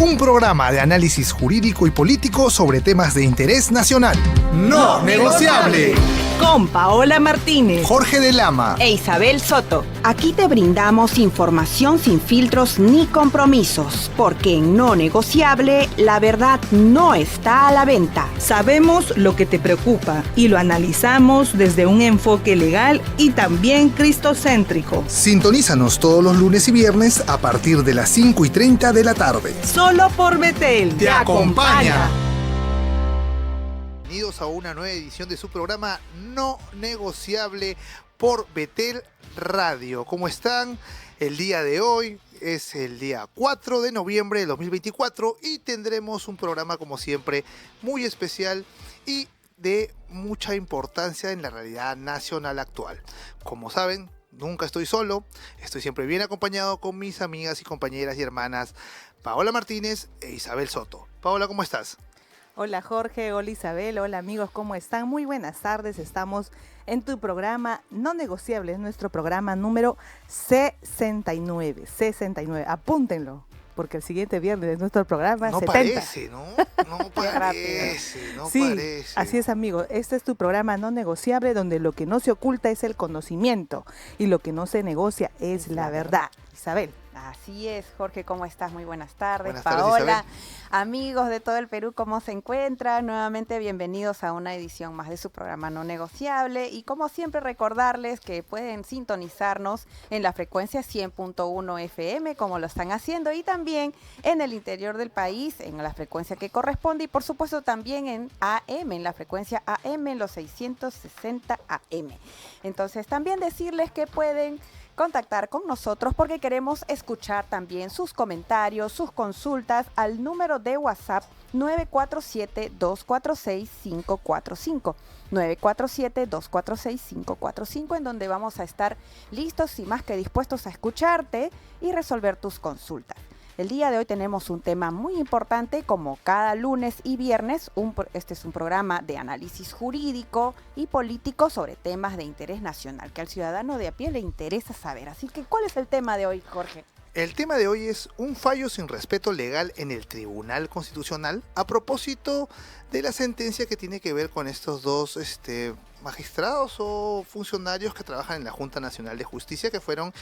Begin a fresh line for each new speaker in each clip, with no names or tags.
Un programa de análisis jurídico y político sobre temas de interés nacional. ¡No negociable!
Con Paola Martínez,
Jorge de Lama
e Isabel Soto.
Aquí te brindamos información sin filtros ni compromisos, porque en No Negociable la verdad no está a la venta.
Sabemos lo que te preocupa y lo analizamos desde un enfoque legal y también cristocéntrico.
Sintonízanos todos los lunes y viernes a partir de las 5:30 de la tarde.
Solo por Betel.
Te acompaña. Bienvenidos a una nueva edición de su programa No Negociable por Betel Radio. ¿Cómo están? El día de hoy es el día 4 de noviembre de 2024 y tendremos un programa como siempre muy especial y de mucha importancia en la realidad nacional actual. Como saben, nunca estoy solo, estoy siempre bien acompañado con mis amigas y compañeras y hermanas Paola Martínez e Isabel Soto. Paola, ¿cómo estás?
Hola Jorge, hola Isabel, hola amigos, ¿cómo están? Muy buenas tardes, estamos en tu programa No Negociable, es nuestro programa número 69, apúntenlo, porque el siguiente viernes es nuestro programa
no
70.
Parece, ¿no? No parece, no
sí,
parece.
Así es amigos, este es tu programa No Negociable, donde lo que no se oculta es el conocimiento y lo que no se negocia es la verdad. Isabel.
Así es, Jorge, ¿cómo estás? Muy buenas tardes.
Buenas tardes,
Paola,
Isabel.
amigos de todo el Perú, ¿cómo se encuentran? Nuevamente bienvenidos a una edición más de su programa No Negociable y como siempre recordarles que pueden sintonizarnos en la frecuencia 100.1 FM como lo están haciendo y también en el interior del país en la frecuencia que corresponde y por supuesto también en AM, en la frecuencia AM, en los 660 AM. Entonces también decirles que pueden contactar con nosotros porque queremos escuchar también sus comentarios, sus consultas al número de WhatsApp 947-246-545. 947-246-545, en donde vamos a estar listos y más que dispuestos a escucharte y resolver tus consultas. El día de hoy tenemos un tema muy importante, como cada lunes y viernes. Este es un programa de análisis jurídico y político sobre temas de interés nacional, que al ciudadano de a pie le interesa saber. Así que, ¿cuál es el tema de hoy, Jorge?
El tema de hoy es un fallo sin respeto legal en el Tribunal Constitucional a propósito de la sentencia que tiene que ver con estos dos magistrados o funcionarios que trabajan en la Junta Nacional de Justicia que fueron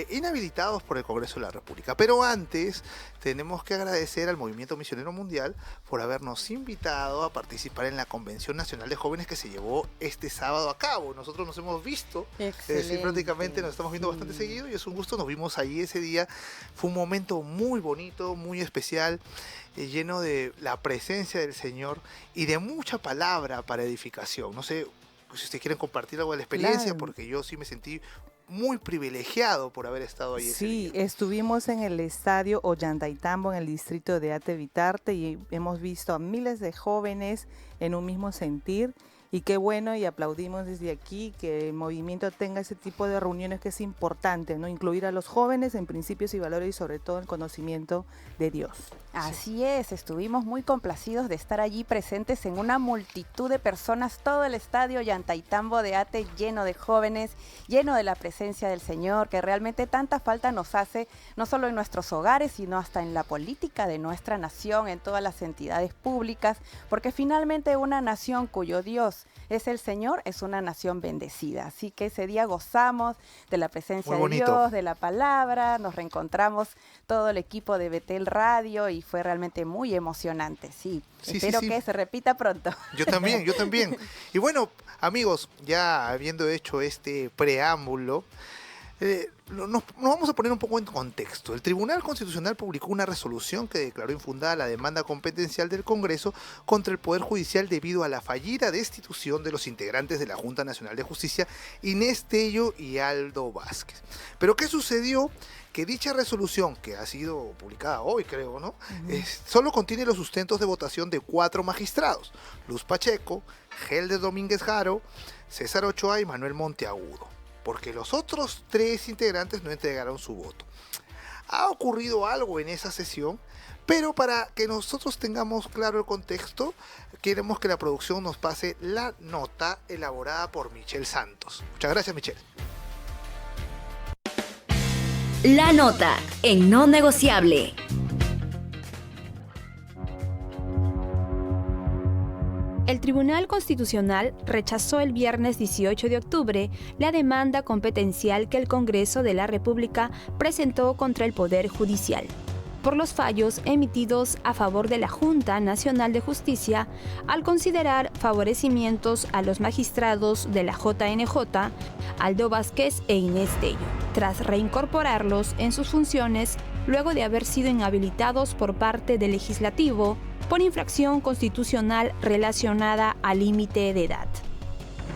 inhabilitados por el Congreso de la República. Pero antes tenemos que agradecer al Movimiento Misionero Mundial por habernos invitado a participar en la Convención Nacional de Jóvenes que se llevó este sábado a cabo. Nosotros nos hemos visto, prácticamente nos estamos viendo bastante seguido y es un gusto, nos vimos ahí ese día. Fue un momento muy bonito, muy especial, lleno de la presencia del Señor y de mucha palabra para edificación. No sé si ustedes quieren compartir algo de la experiencia,
Claro.
porque yo sí me sentí muy privilegiado por haber estado ahí ese
Sí,
día.
estuvimos en el estadio Ollantaytambo en el distrito de Ate Vitarte y hemos visto a miles de jóvenes en un mismo sentir. Y qué bueno, y aplaudimos desde aquí que el movimiento tenga ese tipo de reuniones que es importante, ¿no? Incluir a los jóvenes en principios y valores y sobre todo en conocimiento de Dios.
Así es, estuvimos muy complacidos de estar allí presentes en una multitud de personas, todo el estadio Ollantaytambo de Ate lleno de jóvenes, lleno de la presencia del Señor, que realmente tanta falta nos hace, no solo en nuestros hogares, sino hasta en la política de nuestra nación, en todas las entidades públicas, porque finalmente una nación cuyo Dios es el Señor, es una nación bendecida. Así que ese día gozamos de la presencia de Dios, de la palabra, nos reencontramos todo el equipo de Betel Radio y fue realmente muy emocionante. Sí, espero que se repita pronto.
Yo también. Y bueno, amigos, ya habiendo hecho este preámbulo, nos vamos a poner un poco en contexto. El Tribunal Constitucional publicó una resolución que declaró infundada la demanda competencial del Congreso contra el Poder Judicial debido a la fallida destitución de los integrantes de la Junta Nacional de Justicia, Inés Tello y Aldo Vázquez. Pero ¿qué sucedió? Que dicha resolución, que ha sido publicada hoy, creo, ¿no? Solo contiene los sustentos de votación de 4 magistrados: Luz Pacheco, Helder Domínguez Jaro, César Ochoa y Manuel Monteagudo, porque los otros 3 integrantes no entregaron su voto. Ha ocurrido algo en esa sesión, pero para que nosotros tengamos claro el contexto, queremos que la producción nos pase la nota elaborada por Michelle Santos. Muchas gracias, Michelle.
La nota en No Negociable. El Tribunal Constitucional rechazó el viernes 18 de octubre la demanda competencial que el Congreso de la República presentó contra el Poder Judicial por los fallos emitidos a favor de la Junta Nacional de Justicia al considerar favorecimientos a los magistrados de la JNJ, Aldo Vázquez e Inés Tello, tras reincorporarlos en sus funciones luego de haber sido inhabilitados por parte del Legislativo por infracción constitucional relacionada al límite de edad.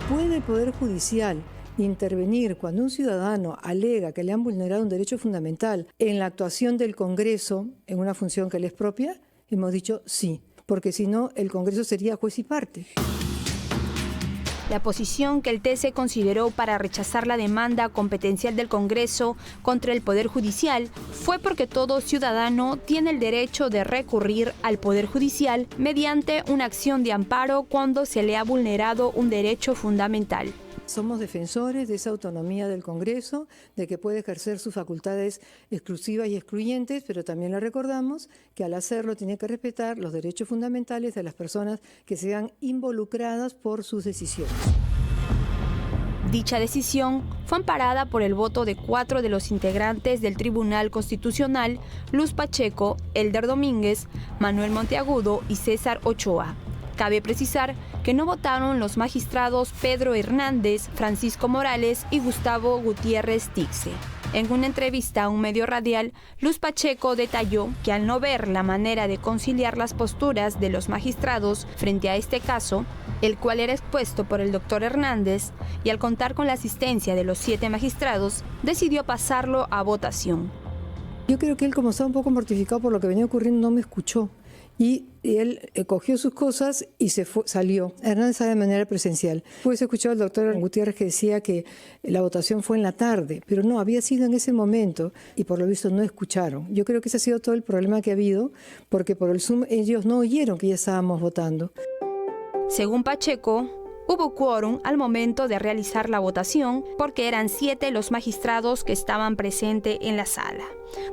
¿Puede el Poder Judicial intervenir cuando un ciudadano alega que le han vulnerado un derecho fundamental en la actuación del Congreso en una función que le es propia? Hemos dicho sí, porque si no, el Congreso sería juez y parte.
La posición que el TC consideró para rechazar la demanda competencial del Congreso contra el Poder Judicial fue porque todo ciudadano tiene el derecho de recurrir al Poder Judicial mediante una acción de amparo cuando se le ha vulnerado un derecho fundamental.
Somos defensores de esa autonomía del Congreso, de que puede ejercer sus facultades exclusivas y excluyentes, pero también le recordamos que al hacerlo tiene que respetar los derechos fundamentales de las personas que sean involucradas por sus decisiones.
Dicha decisión fue amparada por el voto de 4 de los integrantes del Tribunal Constitucional, Luz Pacheco, Elder Domínguez, Manuel Monteagudo y César Ochoa. Cabe precisar que no votaron los magistrados Pedro Hernández, Francisco Morales y Gustavo Gutiérrez Tixe. En una entrevista a un medio radial, Luz Pacheco detalló que al no ver la manera de conciliar las posturas de los magistrados frente a este caso, el cual era expuesto por el doctor Hernández, y al contar con la asistencia de los 7 magistrados, decidió pasarlo a votación.
Yo creo que él, como estaba un poco mortificado por lo que venía ocurriendo, no me escuchó. Y él cogió sus cosas y salió. Hernández sale de manera presencial. Después escuchó al doctor Gutiérrez que decía que la votación fue en la tarde, pero no, había sido en ese momento y por lo visto no escucharon. Yo creo que ese ha sido todo el problema que ha habido, porque por el Zoom ellos no oyeron que ya estábamos votando.
Según Pacheco, hubo quórum al momento de realizar la votación porque eran 7 los magistrados que estaban presentes en la sala,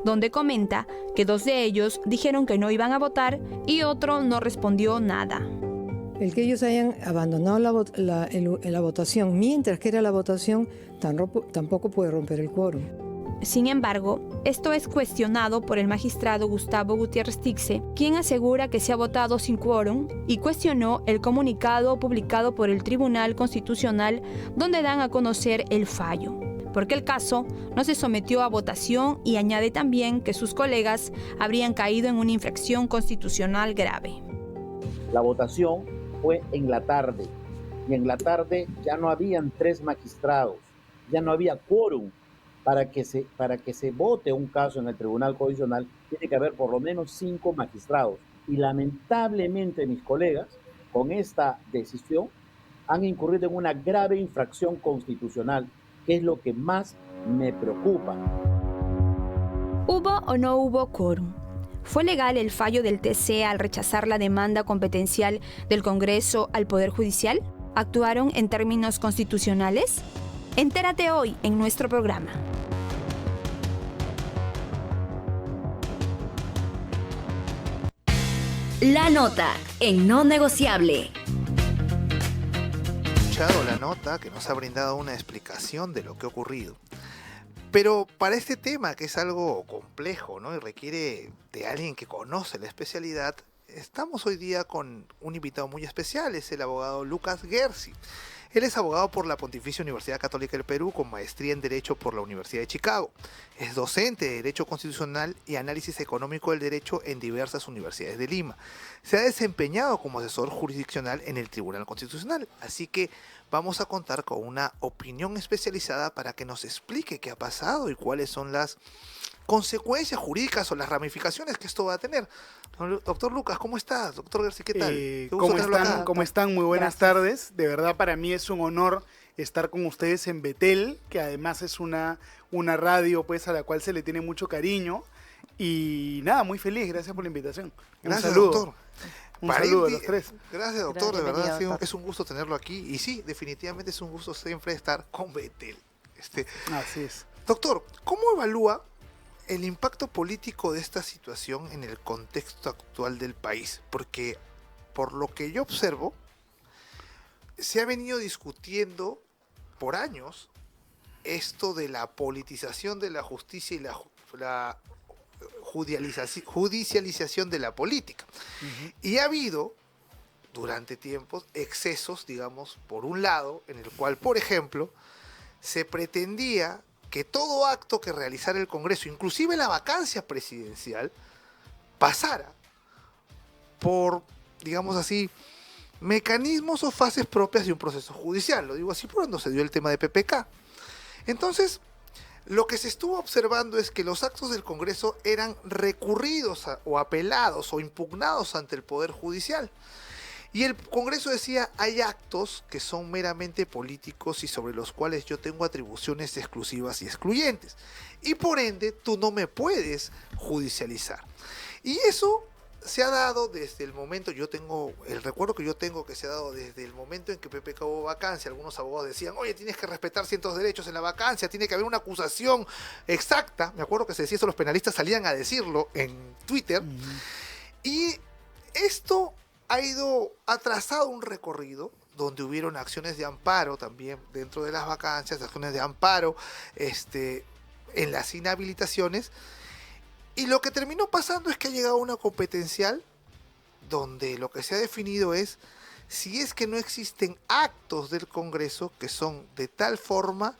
donde comenta que 2 de ellos dijeron que no iban a votar y otro no respondió nada.
El que ellos hayan abandonado la votación mientras que era la votación tampoco puede romper el quórum.
Sin embargo, esto es cuestionado por el magistrado Gustavo Gutiérrez Tixe, quien asegura que se ha votado sin quórum y cuestionó el comunicado publicado por el Tribunal Constitucional donde dan a conocer el fallo, porque el caso no se sometió a votación y añade también que sus colegas habrían caído en una infracción constitucional grave.
La votación fue en la tarde y en la tarde ya no habían 3 magistrados, ya no había quórum. Para que se vote un caso en el Tribunal Constitucional, tiene que haber por lo menos 5 magistrados. Y lamentablemente mis colegas, con esta decisión, han incurrido en una grave infracción constitucional, que es lo que más me preocupa.
¿Hubo o no hubo quórum? ¿Fue legal el fallo del TC al rechazar la demanda competencial del Congreso al Poder Judicial? ¿Actuaron en términos constitucionales? Entérate hoy en nuestro programa.
La nota en No Negociable.
Escuchado la nota que nos ha brindado una explicación de lo que ha ocurrido. Pero para este tema, que es algo complejo, ¿no?, y requiere de alguien que conoce la especialidad, estamos hoy día con un invitado muy especial, es el abogado Lucas Gersi. Él es abogado por la Pontificia Universidad Católica del Perú con maestría en Derecho por la Universidad de Chicago. Es docente de Derecho Constitucional y Análisis Económico del Derecho en diversas universidades de Lima. Se ha desempeñado como asesor jurisdiccional en el Tribunal Constitucional, así que vamos a contar con una opinión especializada para que nos explique qué ha pasado y cuáles son las consecuencias jurídicas o las ramificaciones que esto va a tener. Doctor Lucas, ¿cómo estás? Doctor Gersi, ¿qué tal?
¿Cómo están? Muy buenas tardes. De verdad, para mí es un honor estar con ustedes en Betel, que además es una radio pues a la cual se le tiene mucho cariño. Y nada, muy feliz. Gracias por la invitación.
Gracias, doctor.
Un saludo a los 3.
Gracias, doctor. De verdad, es un gusto tenerlo aquí. Y sí, definitivamente es un gusto siempre estar con Betel.
Así es.
Doctor, ¿cómo evalúa el impacto político de esta situación en el contexto actual del país? Porque por lo que yo observo, se ha venido discutiendo por años esto de la politización de la justicia y la judicialización de la política. Y ha habido, durante tiempos, excesos, digamos, por un lado, en el cual, por ejemplo, se pretendía que todo acto que realizara el Congreso, inclusive la vacancia presidencial, pasara por, digamos así, mecanismos o fases propias de un proceso judicial. Lo digo así por cuando se dio el tema de PPK. Entonces, lo que se estuvo observando es que los actos del Congreso eran recurridos o apelados o impugnados ante el Poder Judicial. Y el Congreso decía, hay actos que son meramente políticos y sobre los cuales yo tengo atribuciones exclusivas y excluyentes. Y por ende, tú no me puedes judicializar. Y eso se ha dado desde el momento, el recuerdo que yo tengo que se ha dado desde el momento en que PPK hubo vacancia. Algunos abogados decían, oye, tienes que respetar ciertos derechos en la vacancia, tiene que haber una acusación exacta. Me acuerdo que se decía eso, los penalistas salían a decirlo en Twitter. Y esto ha trazado un recorrido donde hubieron acciones de amparo también dentro de las vacancias, acciones de amparo en las inhabilitaciones. Y lo que terminó pasando es que ha llegado una competencial donde lo que se ha definido es si es que no existen actos del Congreso que son de tal forma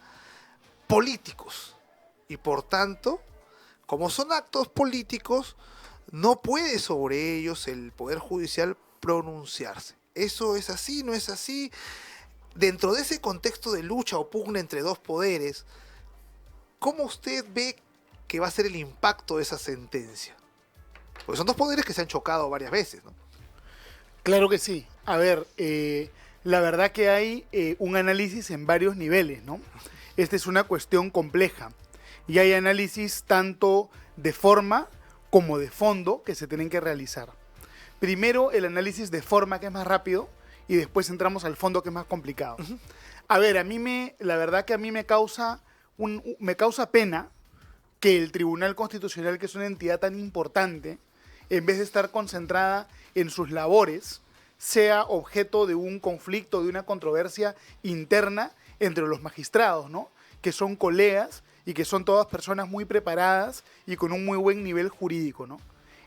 políticos. Y por tanto, como son actos políticos, no puede sobre ellos el Poder Judicial pronunciarse. Eso es así, no es así. Dentro de ese contexto de lucha o pugna entre dos poderes, ¿cómo usted ve que va a ser el impacto de esa sentencia? Porque son dos poderes que se han chocado varias veces, ¿no?
Claro que sí. A ver, la verdad que hay un análisis en varios niveles, ¿no? Esta es una cuestión compleja y hay análisis tanto de forma como de fondo que se tienen que realizar. Primero el análisis de forma, que es más rápido, y después entramos al fondo, que es más complicado. A ver, la verdad que a mí me causa pena que el Tribunal Constitucional, que es una entidad tan importante, en vez de estar concentrada en sus labores, sea objeto de un conflicto, de una controversia interna entre los magistrados, ¿no? Que son colegas y que son todas personas muy preparadas y con un muy buen nivel jurídico, ¿no?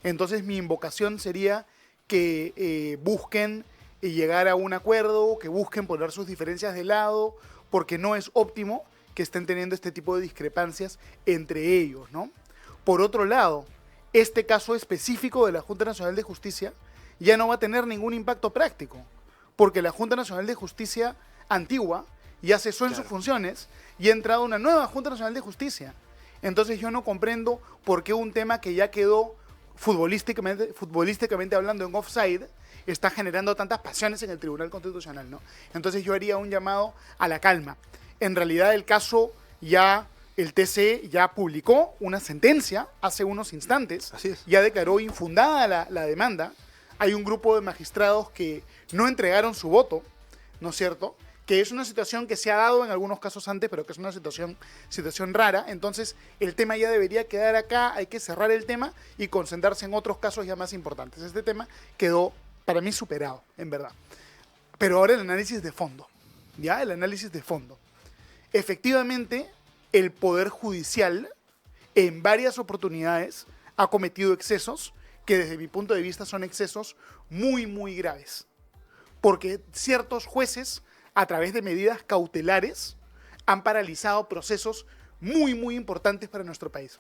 Entonces mi invocación sería que busquen llegar a un acuerdo, que busquen poner sus diferencias de lado, porque no es óptimo que estén teniendo este tipo de discrepancias entre ellos, ¿no? Por otro lado, este caso específico de la Junta Nacional de Justicia ya no va a tener ningún impacto práctico, porque la Junta Nacional de Justicia antigua ya cesó en sus funciones y ha entrado una nueva Junta Nacional de Justicia. Entonces yo no comprendo por qué un tema que ya quedó futbolísticamente hablando en offside está generando tantas pasiones en el Tribunal Constitucional, ¿no? Entonces yo haría un llamado a la calma. En realidad el caso el TC ya publicó una sentencia hace unos instantes, ya declaró infundada la demanda. Hay un grupo de magistrados que no entregaron su voto, ¿no es cierto?, que es una situación que se ha dado en algunos casos antes, pero que es una situación rara. Entonces el tema ya debería quedar acá, hay que cerrar el tema y concentrarse en otros casos ya más importantes. Este tema quedó para mí superado, en verdad. Pero ahora el análisis de fondo, ¿ya? El análisis de fondo. Efectivamente, el Poder Judicial en varias oportunidades ha cometido excesos que desde mi punto de vista son excesos muy, muy graves. Porque ciertos jueces, a través de medidas cautelares, han paralizado procesos muy, muy importantes para nuestro país.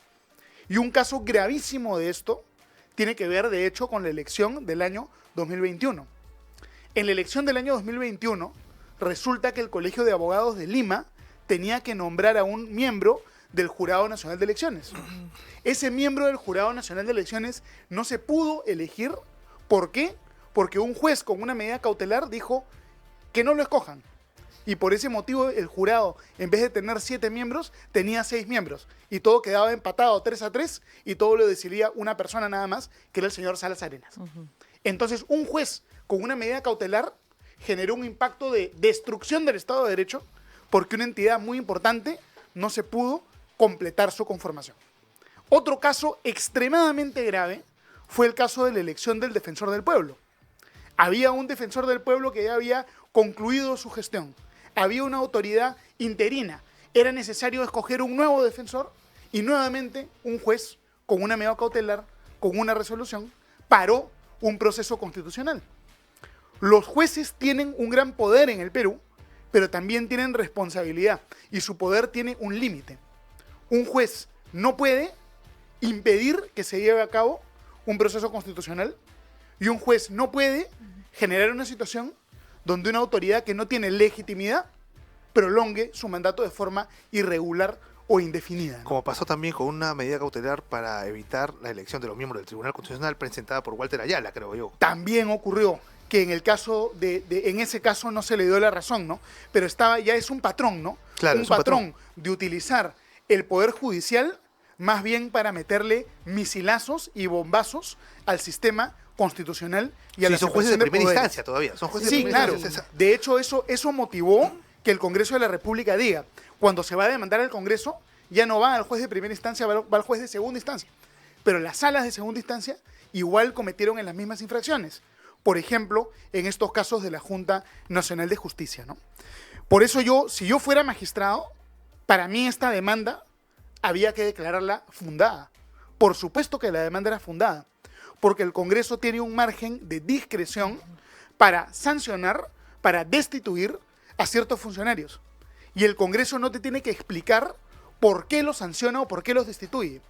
Y un caso gravísimo de esto tiene que ver, de hecho, con la elección del año 2021. En la elección del año 2021, resulta que el Colegio de Abogados de Lima tenía que nombrar a un miembro del Jurado Nacional de Elecciones. Ese miembro del Jurado Nacional de Elecciones no se pudo elegir. ¿Por qué? Porque un juez con una medida cautelar dijo que no lo escojan. Y por ese motivo el jurado, en vez de tener 7 miembros, tenía 6 miembros. Y todo quedaba empatado 3-3 y todo lo decidía una persona nada más, que era el señor Salas Arenas. Entonces un juez con una medida cautelar generó un impacto de destrucción del Estado de Derecho, porque una entidad muy importante no se pudo completar su conformación. Otro caso extremadamente grave fue el caso de la elección del defensor del pueblo. Había un defensor del pueblo que ya había concluido su gestión, había una autoridad interina, era necesario escoger un nuevo defensor y nuevamente un juez con una medida cautelar, con una resolución, paró un proceso constitucional. Los jueces tienen un gran poder en el Perú, pero también tienen responsabilidad y su poder tiene un límite. Un juez no puede impedir que se lleve a cabo un proceso constitucional y un juez no puede generar una situación donde una autoridad que no tiene legitimidad prolongue su mandato de forma irregular o indefinida, ¿no?
Como pasó también con una medida cautelar para evitar la elección de los miembros del Tribunal Constitucional presentada por Walter Ayala, creo yo.
También ocurrió que en el caso en ese caso no se le dio la razón, ¿no? Pero ya es un patrón, ¿no?
Claro,
un patrón de utilizar el Poder Judicial más bien para meterle misilazos y bombazos al sistema constitucional y a la
son jueces de
separación
primera
poderes.
instancia todavía. Son jueces de
Sí,
primera
claro.
instancia.
De hecho, eso motivó que el Congreso de la República diga, cuando se va a demandar al Congreso, ya no va al juez de primera instancia, va al juez de segunda instancia. Pero las salas de segunda instancia igual cometieron en las mismas infracciones. Por ejemplo, en estos casos de la Junta Nacional de Justicia, ¿no? Por eso si yo fuera magistrado, para mí esta demanda había que declararla fundada. Por supuesto que la demanda era fundada, porque el Congreso tiene un margen de discreción para sancionar, para destituir a ciertos funcionarios. Y el Congreso no te tiene que explicar por qué los sanciona o por qué los destituye.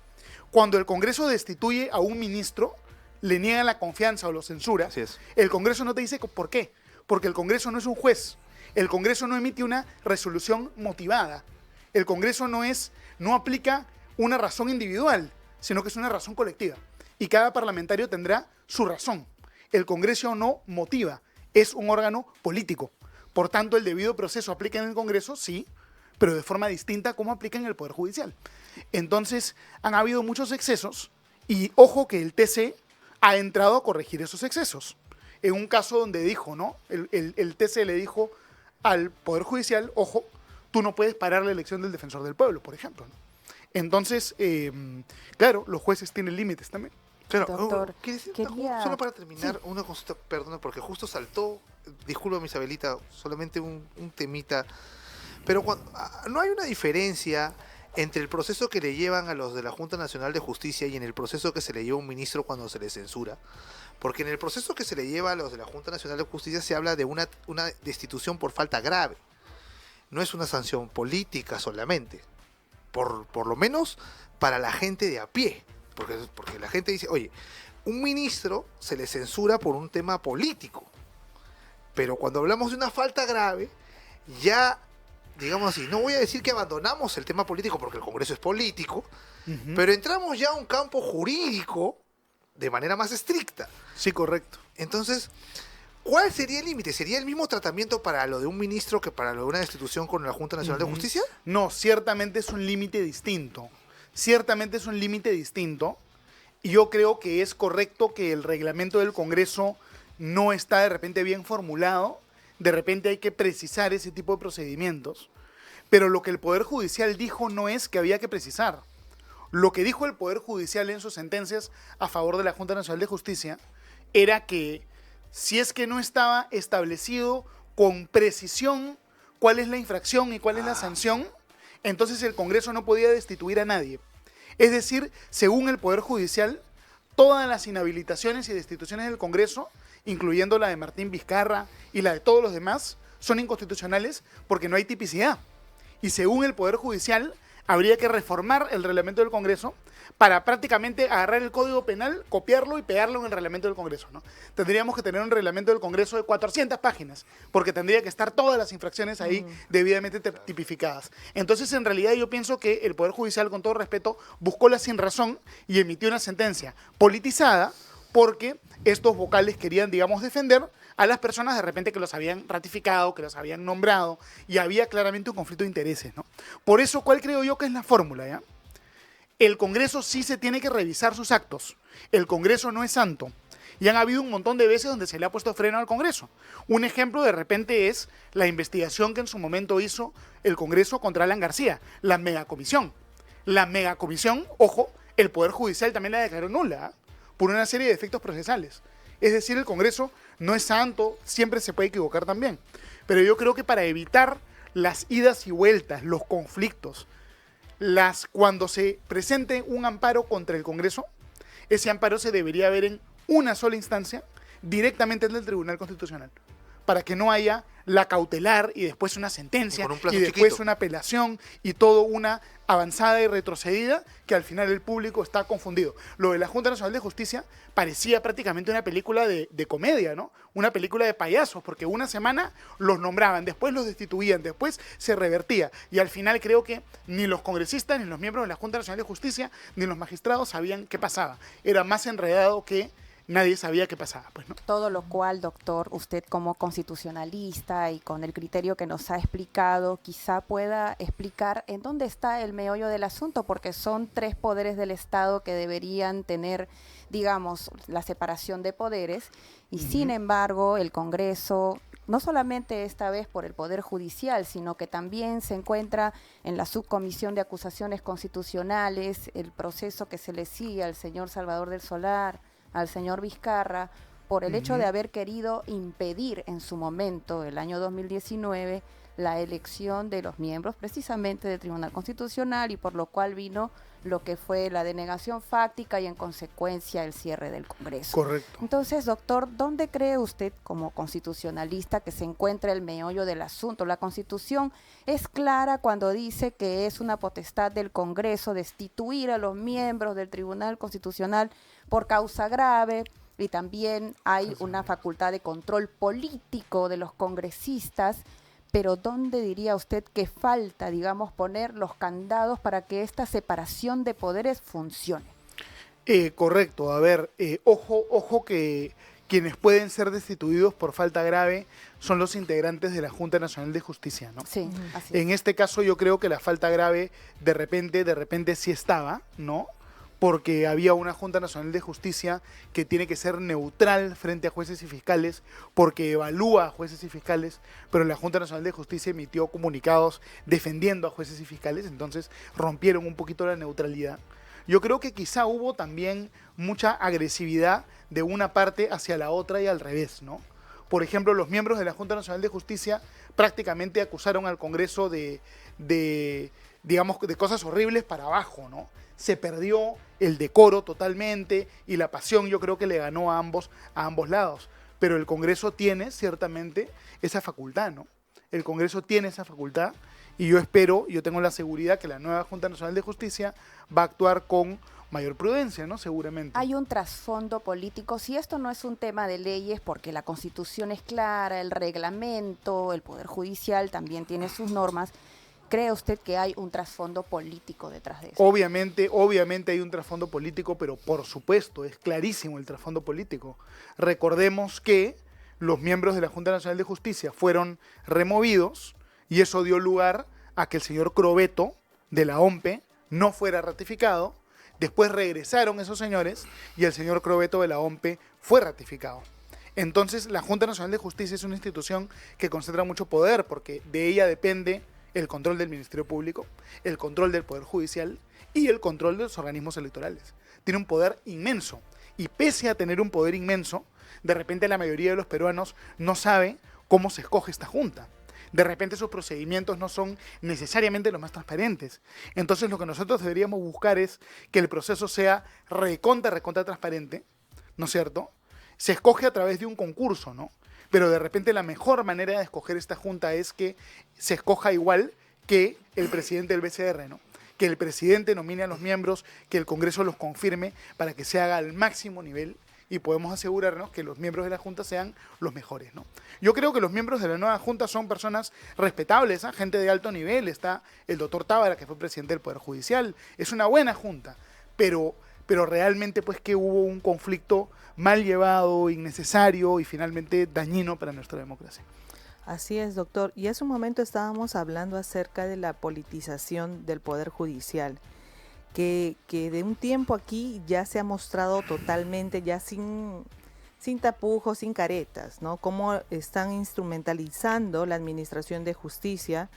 Cuando el Congreso destituye a un ministro, le niega la confianza o lo censura, el Congreso no te dice por qué, porque el Congreso no es un juez. El Congreso no emite una resolución motivada. El Congreso no aplica una razón individual, sino que es una razón colectiva. Y cada parlamentario tendrá su razón. El Congreso no motiva, es un órgano político. Por tanto, el debido proceso aplica en el Congreso, sí, pero de forma distinta a cómo aplica en el Poder Judicial. Entonces, han habido muchos excesos y ojo que el TC ha entrado a corregir esos excesos. En un caso donde dijo, ¿no? El TC le dijo al Poder Judicial, ojo, tú no puedes parar la elección del defensor del pueblo, por ejemplo, ¿no? Entonces, claro, los jueces tienen límites también.
Claro,
Doctor,
solo para terminar, una consulta, perdona, porque justo saltó, disculpa Isabelita, solamente un temita, pero no hay una diferencia entre el proceso que le llevan a los de la Junta Nacional de Justicia y en el proceso que se le lleva a un ministro cuando se le censura, porque en el proceso que se le lleva a los de la Junta Nacional de Justicia se habla de una destitución por falta grave, no es una sanción política solamente, por lo menos para la gente de a pie. Porque la gente dice, oye, un ministro se le censura por un tema político, pero cuando hablamos de una falta grave, ya, digamos así, no voy a decir que abandonamos el tema político porque el Congreso es político, pero entramos ya a un campo jurídico de manera más estricta.
Sí, correcto.
Entonces, ¿cuál sería el límite? ¿Sería el mismo tratamiento para lo de un ministro que para lo de una destitución con la Junta Nacional de Justicia?
No, ciertamente es un límite distinto. Ciertamente es un límite distinto y yo creo que es correcto que el reglamento del Congreso no está de repente bien formulado, de repente hay que precisar ese tipo de procedimientos, pero lo que el Poder Judicial dijo no es que había que precisar. Lo que dijo el Poder Judicial en sus sentencias a favor de la Junta Nacional de Justicia era que si es que no estaba establecido con precisión cuál es la infracción y cuál es la sanción, entonces el Congreso no podía destituir a nadie. Es decir, según el Poder Judicial, todas las inhabilitaciones y destituciones del Congreso, incluyendo la de Martín Vizcarra y la de todos los demás, son inconstitucionales porque no hay tipicidad. Y según el Poder Judicial, habría que reformar el reglamento del Congreso para prácticamente agarrar el Código Penal, copiarlo y pegarlo en el reglamento del Congreso, ¿no? Tendríamos que tener un reglamento del Congreso de 400 páginas, porque tendría que estar todas las infracciones ahí debidamente tipificadas. Entonces, en realidad, yo pienso que el Poder Judicial, con todo respeto, buscó la sinrazón y emitió una sentencia politizada porque estos vocales querían, digamos, defender a las personas de repente que los habían ratificado, que los habían nombrado, y había claramente un conflicto de intereses, ¿no? Por eso, ¿cuál creo yo que es la fórmula, ya? El Congreso sí se tiene que revisar sus actos. El Congreso no es santo. Y han habido un montón de veces donde se le ha puesto freno al Congreso. Un ejemplo de repente es la investigación que en su momento hizo el Congreso contra Alan García, la megacomisión. La megacomisión, ojo, el Poder Judicial también la declaró nula, ¿eh? Por una serie de defectos procesales. Es decir, el Congreso no es santo, siempre se puede equivocar también. Pero yo creo que para evitar las idas y vueltas, los conflictos, cuando se presente un amparo contra el Congreso, ese amparo se debería ver en una sola instancia, directamente en el Tribunal Constitucional, para que no haya la cautelar y después una sentencia y después chiquito, una apelación y todo una avanzada y retrocedida que al final el público está confundido. Lo de la Junta Nacional de Justicia parecía prácticamente una película de comedia, ¿no? Una película de payasos, porque una semana los nombraban, después los destituían, después se revertía y al final creo que ni los congresistas, ni los miembros de la Junta Nacional de Justicia, ni los magistrados sabían qué pasaba. Era más enredado que nadie sabía qué pasaba, pues, ¿no?
Todo lo cual, doctor, usted como constitucionalista y con el criterio que nos ha explicado, quizá pueda explicar en dónde está el meollo del asunto, porque son 3 poderes del Estado que deberían tener, digamos, la separación de poderes, y sin embargo el Congreso, no solamente esta vez por el Poder Judicial, sino que también se encuentra en la subcomisión de acusaciones constitucionales, el proceso que se le sigue al señor Salvador del Solar, al señor Vizcarra, por el hecho de haber querido impedir en su momento, el año 2019, la elección de los miembros precisamente del Tribunal Constitucional, y por lo cual vino lo que fue la denegación fáctica y en consecuencia el cierre del Congreso.
Correcto.
Entonces, doctor, ¿dónde cree usted como constitucionalista que se encuentra el meollo del asunto? La Constitución es clara cuando dice que es una potestad del Congreso destituir a los miembros del Tribunal Constitucional por causa grave, y también hay una facultad de control político de los congresistas. Pero ¿dónde diría usted que falta, digamos, poner los candados para que esta separación de poderes funcione?
Correcto. A ver, ojo que quienes pueden ser destituidos por falta grave son los integrantes de la Junta Nacional de Justicia, ¿no?
Sí, así es.
En este caso yo creo que la falta grave de repente sí estaba, ¿no? Porque había una Junta Nacional de Justicia que tiene que ser neutral frente a jueces y fiscales, porque evalúa a jueces y fiscales, pero la Junta Nacional de Justicia emitió comunicados defendiendo a jueces y fiscales, entonces rompieron un poquito la neutralidad. Yo creo que quizá hubo también mucha agresividad de una parte hacia la otra y al revés, ¿no? Por ejemplo, los miembros de la Junta Nacional de Justicia prácticamente acusaron al Congreso digamos, de cosas horribles para abajo, ¿no? Se perdió el decoro totalmente y la pasión yo creo que le ganó a ambos lados. Pero el Congreso tiene ciertamente esa facultad, ¿no? El Congreso tiene esa facultad y yo tengo la seguridad que la nueva Junta Nacional de Justicia va a actuar con mayor prudencia, ¿no? Seguramente.
Hay un trasfondo político. Si esto no es un tema de leyes, porque la Constitución es clara, el reglamento, el Poder Judicial también tiene sus normas, ¿cree usted que hay un trasfondo político detrás de eso?
Obviamente hay un trasfondo político, pero por supuesto, es clarísimo el trasfondo político. Recordemos que los miembros de la Junta Nacional de Justicia fueron removidos y eso dio lugar a que el señor Crovetto de la OMPE no fuera ratificado. Después regresaron esos señores y el señor Crovetto de la OMPE fue ratificado. Entonces, la Junta Nacional de Justicia es una institución que concentra mucho poder, porque de ella depende el control del Ministerio Público, el control del Poder Judicial y el control de los organismos electorales. Tiene un poder inmenso. Y pese a tener un poder inmenso, de repente la mayoría de los peruanos no sabe cómo se escoge esta junta. De repente sus procedimientos no son necesariamente los más transparentes. Entonces lo que nosotros deberíamos buscar es que el proceso sea recontra transparente, ¿no es cierto? Se escoge a través de un concurso, ¿no? Pero de repente la mejor manera de escoger esta junta es que se escoja igual que el presidente del BCR, ¿no? Que el presidente nomine a los miembros, que el Congreso los confirme para que se haga al máximo nivel y podemos asegurarnos que los miembros de la Junta sean los mejores, ¿no? Yo creo que los miembros de la nueva Junta son personas respetables, ¿eh? Gente de alto nivel. Está el doctor Tábara, que fue presidente del Poder Judicial. Es una buena Junta, pero realmente pues que hubo un conflicto mal llevado, innecesario y finalmente dañino para nuestra democracia.
Así es, doctor. Y hace un momento estábamos hablando acerca de la politización del Poder Judicial, que de un tiempo aquí ya se ha mostrado totalmente, ya sin tapujos, sin caretas, ¿no? Cómo están instrumentalizando la administración de justicia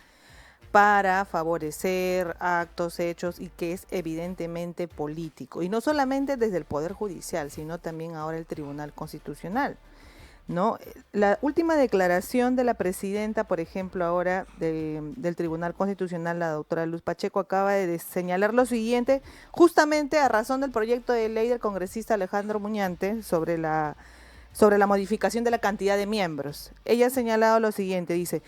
para favorecer actos, hechos, y que es evidentemente político. Y no solamente desde el Poder Judicial, sino también ahora el Tribunal Constitucional. ¿no? La última declaración de la presidenta, por ejemplo, ahora del Tribunal Constitucional, la doctora Luz Pacheco, acaba de señalar lo siguiente, justamente a razón del proyecto de ley del congresista Alejandro Muñante sobre la modificación de la cantidad de miembros. Ella ha señalado lo siguiente, dice,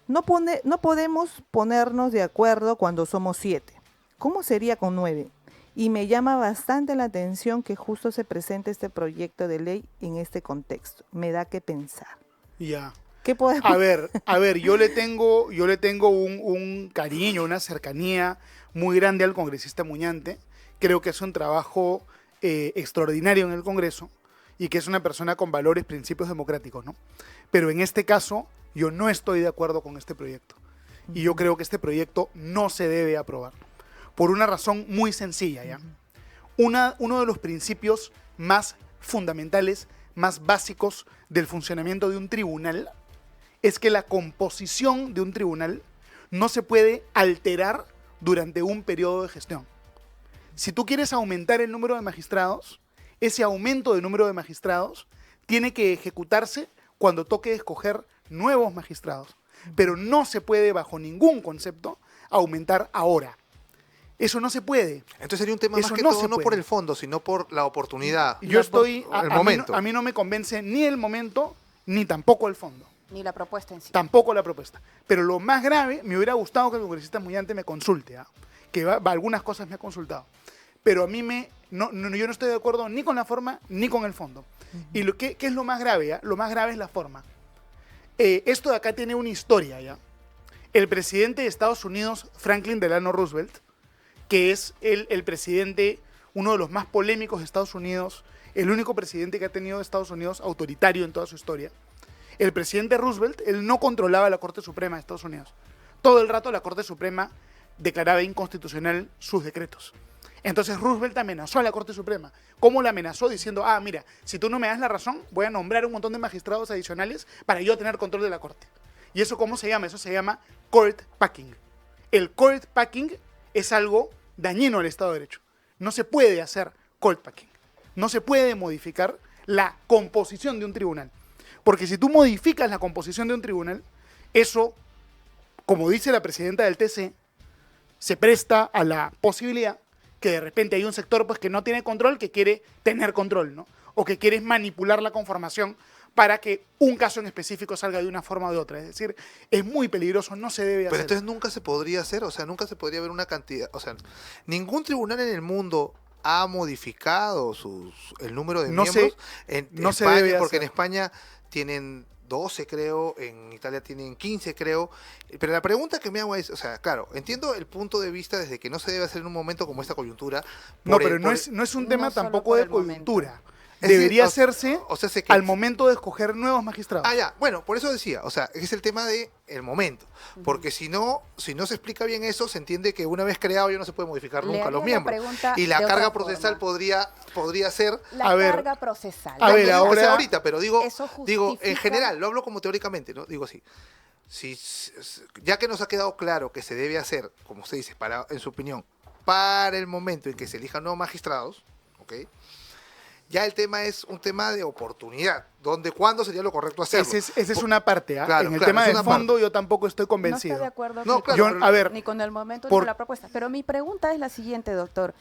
no podemos ponernos de acuerdo cuando somos 7. ¿Cómo sería con 9? Y me llama bastante la atención que justo se presente este proyecto de ley en este contexto. Me da que pensar.
Ya.
¿Qué podemos?
A ver, yo le tengo un cariño, una cercanía muy grande al congresista Muñante. Creo que es un trabajo extraordinario en el Congreso y que es una persona con valores, principios democráticos, ¿no? Pero en este caso, yo no estoy de acuerdo con este proyecto. Y yo creo que este proyecto no se debe aprobar. Por una razón muy sencilla, ¿ya? Uno de los principios más fundamentales, más básicos del funcionamiento de un tribunal es que la composición de un tribunal no se puede alterar durante un periodo de gestión. Si tú quieres aumentar el número de magistrados, ese aumento de número de magistrados tiene que ejecutarse cuando toque escoger nuevos magistrados. Pero no se puede, bajo ningún concepto, aumentar ahora. Eso no se puede.
Entonces sería un tema
Eso
más que
no
todo
se
no
puede.
por el fondo, sino por la oportunidad.
Yo estoy,
el momento.
a mí no me convence ni el momento, ni tampoco el fondo.
Ni la propuesta en sí.
Tampoco la propuesta. Pero lo más grave, me hubiera gustado que el congresista Muñante me consulte, ¿ah? Que algunas cosas me ha consultado. Pero a mí yo no estoy de acuerdo ni con la forma ni con el fondo. Y ¿qué es lo más grave? ¿Ah? Lo más grave es la forma. Esto de acá tiene una historia, ¿ya? El presidente de Estados Unidos, Franklin Delano Roosevelt, que es el presidente, uno de los más polémicos de Estados Unidos, el único presidente que ha tenido Estados Unidos autoritario en toda su historia. El presidente Roosevelt, él no controlaba la Corte Suprema de Estados Unidos. Todo el rato la Corte Suprema declaraba inconstitucional sus decretos. Entonces Roosevelt amenazó a la Corte Suprema. ¿Cómo la amenazó? Diciendo, mira, si tú no me das la razón, voy a nombrar un montón de magistrados adicionales para yo tener control de la Corte. ¿Y eso cómo se llama? Eso se llama court packing. El court packing es algo dañino al Estado de Derecho. No se puede hacer court packing. No se puede modificar la composición de un tribunal. Porque si tú modificas la composición de un tribunal, eso, como dice la presidenta del TC, se presta a la posibilidad que de repente hay un sector pues, que no tiene control, que quiere tener control, ¿no? O que quiere manipular la conformación para que un caso en específico salga de una forma o de otra. Es decir, es muy peligroso, no se debe hacer.
Pero entonces nunca se podría hacer, o sea, nunca se podría ver una cantidad, o sea, ningún tribunal en el mundo ha modificado el número de miembros en
no se
España,
debe
porque
hacer.
en España tienen 12, creo, en Italia tienen 15, creo. Pero la pregunta que me hago es, o sea, claro, entiendo el punto de vista desde que no se debe hacer en un momento como esta coyuntura.
No, pero no es un tema
No solo
tampoco
por
de
el momento.
coyuntura.
Es
Debería
decir,
hacerse al momento de escoger nuevos magistrados.
Ya, bueno, por eso decía, o sea, es el tema de el momento, porque si no se explica bien eso, se entiende que una vez creado ya no se puede modificar
Le
nunca
haría
los
la
miembros.
pregunta
Y la
de
carga
otra
procesal
forma.
podría ser
La carga procesal.
A ver,
no digo que sea
ahora-
ahorita, pero digo
¿Eso
en
justifica?
general, lo hablo como teóricamente, ¿no? Digo así. Ya que nos ha quedado claro que se debe hacer, como usted dice, en su opinión, para el momento en que se elijan nuevos magistrados, ¿ok? Ya el tema es un tema de oportunidad, cuándo sería lo correcto hacerlo.
Esa es una parte. ¿Ah?
Claro,
en el
claro,
tema
es
del
una
fondo yo tampoco estoy
No
convencido.
estoy de acuerdo
No,
ni,
claro,
con,
pero-
a ver,
ni con el momento ni
por-
con la propuesta. Pero mi pregunta es la siguiente, doctor.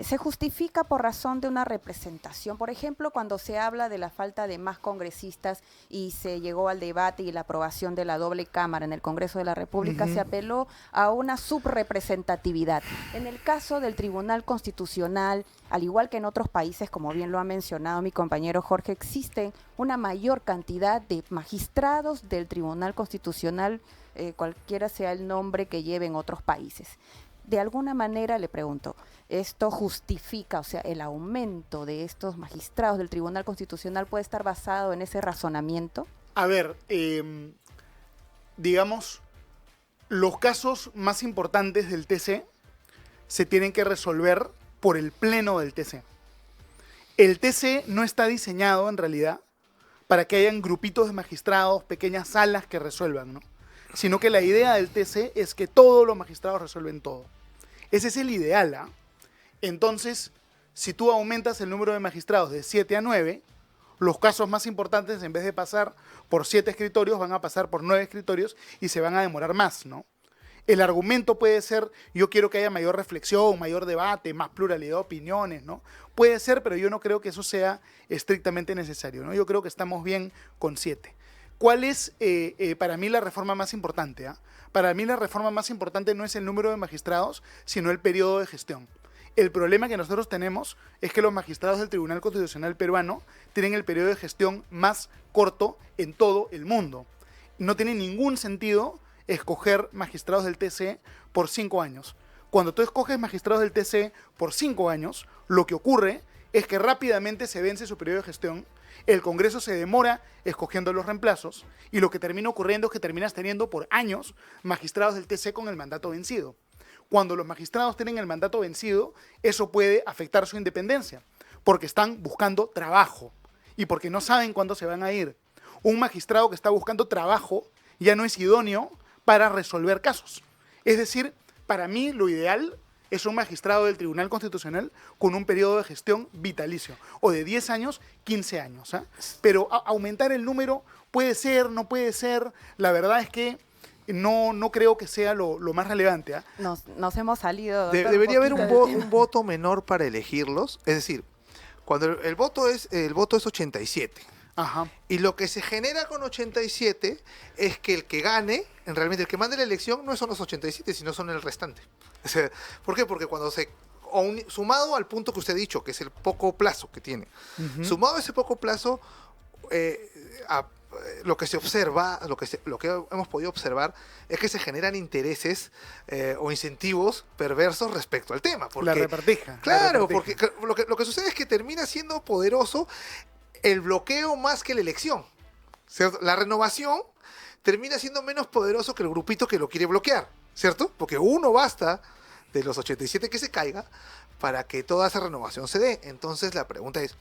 ¿Se justifica por razón de una representación? Por ejemplo, cuando se habla de la falta de más congresistas y se llegó al debate y la aprobación de la doble cámara en el Congreso de la República, se apeló a una subrepresentatividad. En el caso del Tribunal Constitucional, al igual que en otros países, como bien lo ha mencionado mi compañero Jorge, existen una mayor cantidad de magistrados del Tribunal Constitucional, cualquiera sea el nombre que lleve en otros países. De alguna manera, le pregunto, ¿esto justifica, o sea, el aumento de estos magistrados del Tribunal Constitucional puede estar basado en ese razonamiento?
A ver, digamos, los casos más importantes del TC se tienen que resolver por el pleno del TC. El TC no está diseñado, en realidad, para que hayan grupitos de magistrados, pequeñas salas que resuelvan, ¿no? Sino que la idea del TC es que todos los magistrados resuelven todo. Ese es el ideal, ¿ah? Entonces, si tú aumentas el número de magistrados de 7 a 9, los casos más importantes, en vez de pasar por 7 escritorios, van a pasar por 9 escritorios y se van a demorar más, ¿no? El argumento puede ser, yo quiero que haya mayor reflexión, mayor debate, más pluralidad de opiniones, ¿no? Puede ser, pero yo no creo que eso sea estrictamente necesario, ¿no? Yo creo que estamos bien con 7. ¿Cuál es para mí la reforma más importante? Para mí la reforma más importante no es el número de magistrados, sino el periodo de gestión. El problema que nosotros tenemos es que los magistrados del Tribunal Constitucional peruano tienen el periodo de gestión más corto en todo el mundo. No tiene ningún sentido escoger magistrados del TC por 5 años. Cuando tú escoges magistrados del TC por 5 años, lo que ocurre es que rápidamente se vence su periodo de gestión, el Congreso se demora escogiendo los reemplazos y lo que termina ocurriendo es que terminas teniendo por años magistrados del TC con el mandato vencido. Cuando los magistrados tienen el mandato vencido, eso puede afectar su independencia, porque están buscando trabajo y porque no saben cuándo se van a ir. Un magistrado que está buscando trabajo ya no es idóneo para resolver casos. Es decir, para mí lo ideal es un magistrado del Tribunal Constitucional con un periodo de gestión vitalicio, o de 10 años, 15 años. Pero aumentar el número puede ser, no puede ser. La verdad es que no creo que sea lo más relevante.
Nos hemos salido. Doctor,
Debería haber un voto menor para elegirlos. Es decir, cuando el voto es 87.
Ajá.
Y lo que se genera con 87 es que el que gane, realmente el que mande la elección, no son los 87, sino son el restante. O sea, ¿por qué? Porque cuando sumado al punto que usted ha dicho, que es el poco plazo que tiene, sumado a ese poco plazo, lo que se observa, lo que hemos podido observar es que se generan intereses o incentivos perversos respecto al tema. Porque,
la repartija.
Claro, porque lo que sucede es que termina siendo poderoso el bloqueo más que la elección, ¿cierto? La renovación termina siendo menos poderoso que el grupito que lo quiere bloquear, ¿cierto? Porque uno basta de los 87 que se caiga para que toda esa renovación se dé. Entonces la pregunta es,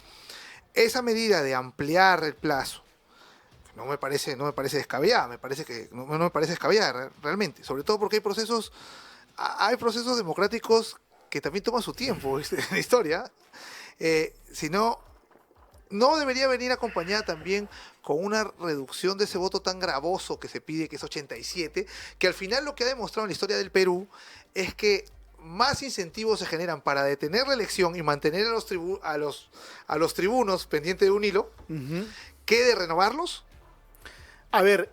esa medida de ampliar el plazo, no me parece descabellada, no me parece descabellada realmente, sobre todo porque hay procesos democráticos que también toman su tiempo en la historia, sino no debería venir acompañada también con una reducción de ese voto tan gravoso que se pide, que es 87, que al final lo que ha demostrado en la historia del Perú es que más incentivos se generan para detener la elección y mantener a los tribunos pendientes de un hilo, que de renovarlos.
A ver,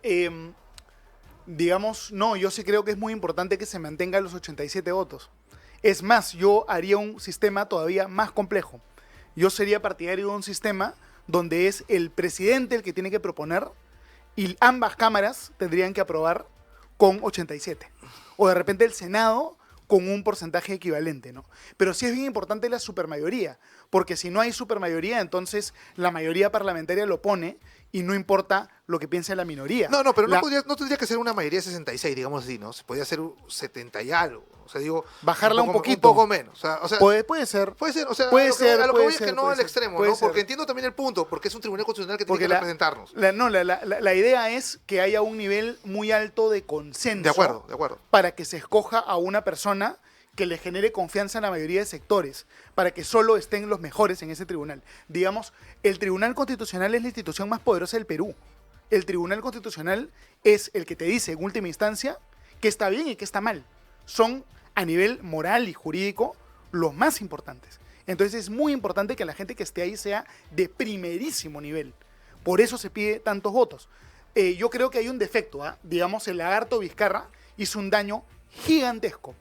digamos, no, yo sí creo que es muy importante que se mantengan los 87 votos. Es más, yo haría un sistema todavía más complejo. Yo sería partidario de un sistema donde es el presidente el que tiene que proponer y ambas cámaras tendrían que aprobar con 87. O de repente el Senado con un porcentaje equivalente, ¿no? Pero sí es bien importante la supermayoría, porque si no hay supermayoría, entonces la mayoría parlamentaria lo pone y no importa lo que piense la minoría.
No, pero no tendría que ser una mayoría de 66, digamos así, ¿no? Se podría hacer 70 y algo. O sea, digo,
bajarla un poquito.
Un poco menos. O sea,
puede ser.
Puede ser, o sea,
puede
a lo que voy es
ser,
que no al extremo, ¿no? Porque entiendo también el punto, porque es un tribunal constitucional que tiene que representarnos.
La idea es que haya un nivel muy alto de consenso.
De acuerdo.
Para que se escoja a una persona que le genere confianza en la mayoría de sectores, para que solo estén los mejores en ese tribunal. Digamos, el Tribunal Constitucional es la institución más poderosa del Perú. El Tribunal Constitucional es el que te dice, en última instancia, qué está bien y qué está mal. Son, a nivel moral y jurídico, los más importantes. Entonces es muy importante que la gente que esté ahí sea de primerísimo nivel. Por eso se pide tantos votos. Yo creo que hay un defecto, digamos, el lagarto Vizcarra hizo un daño gigantesco.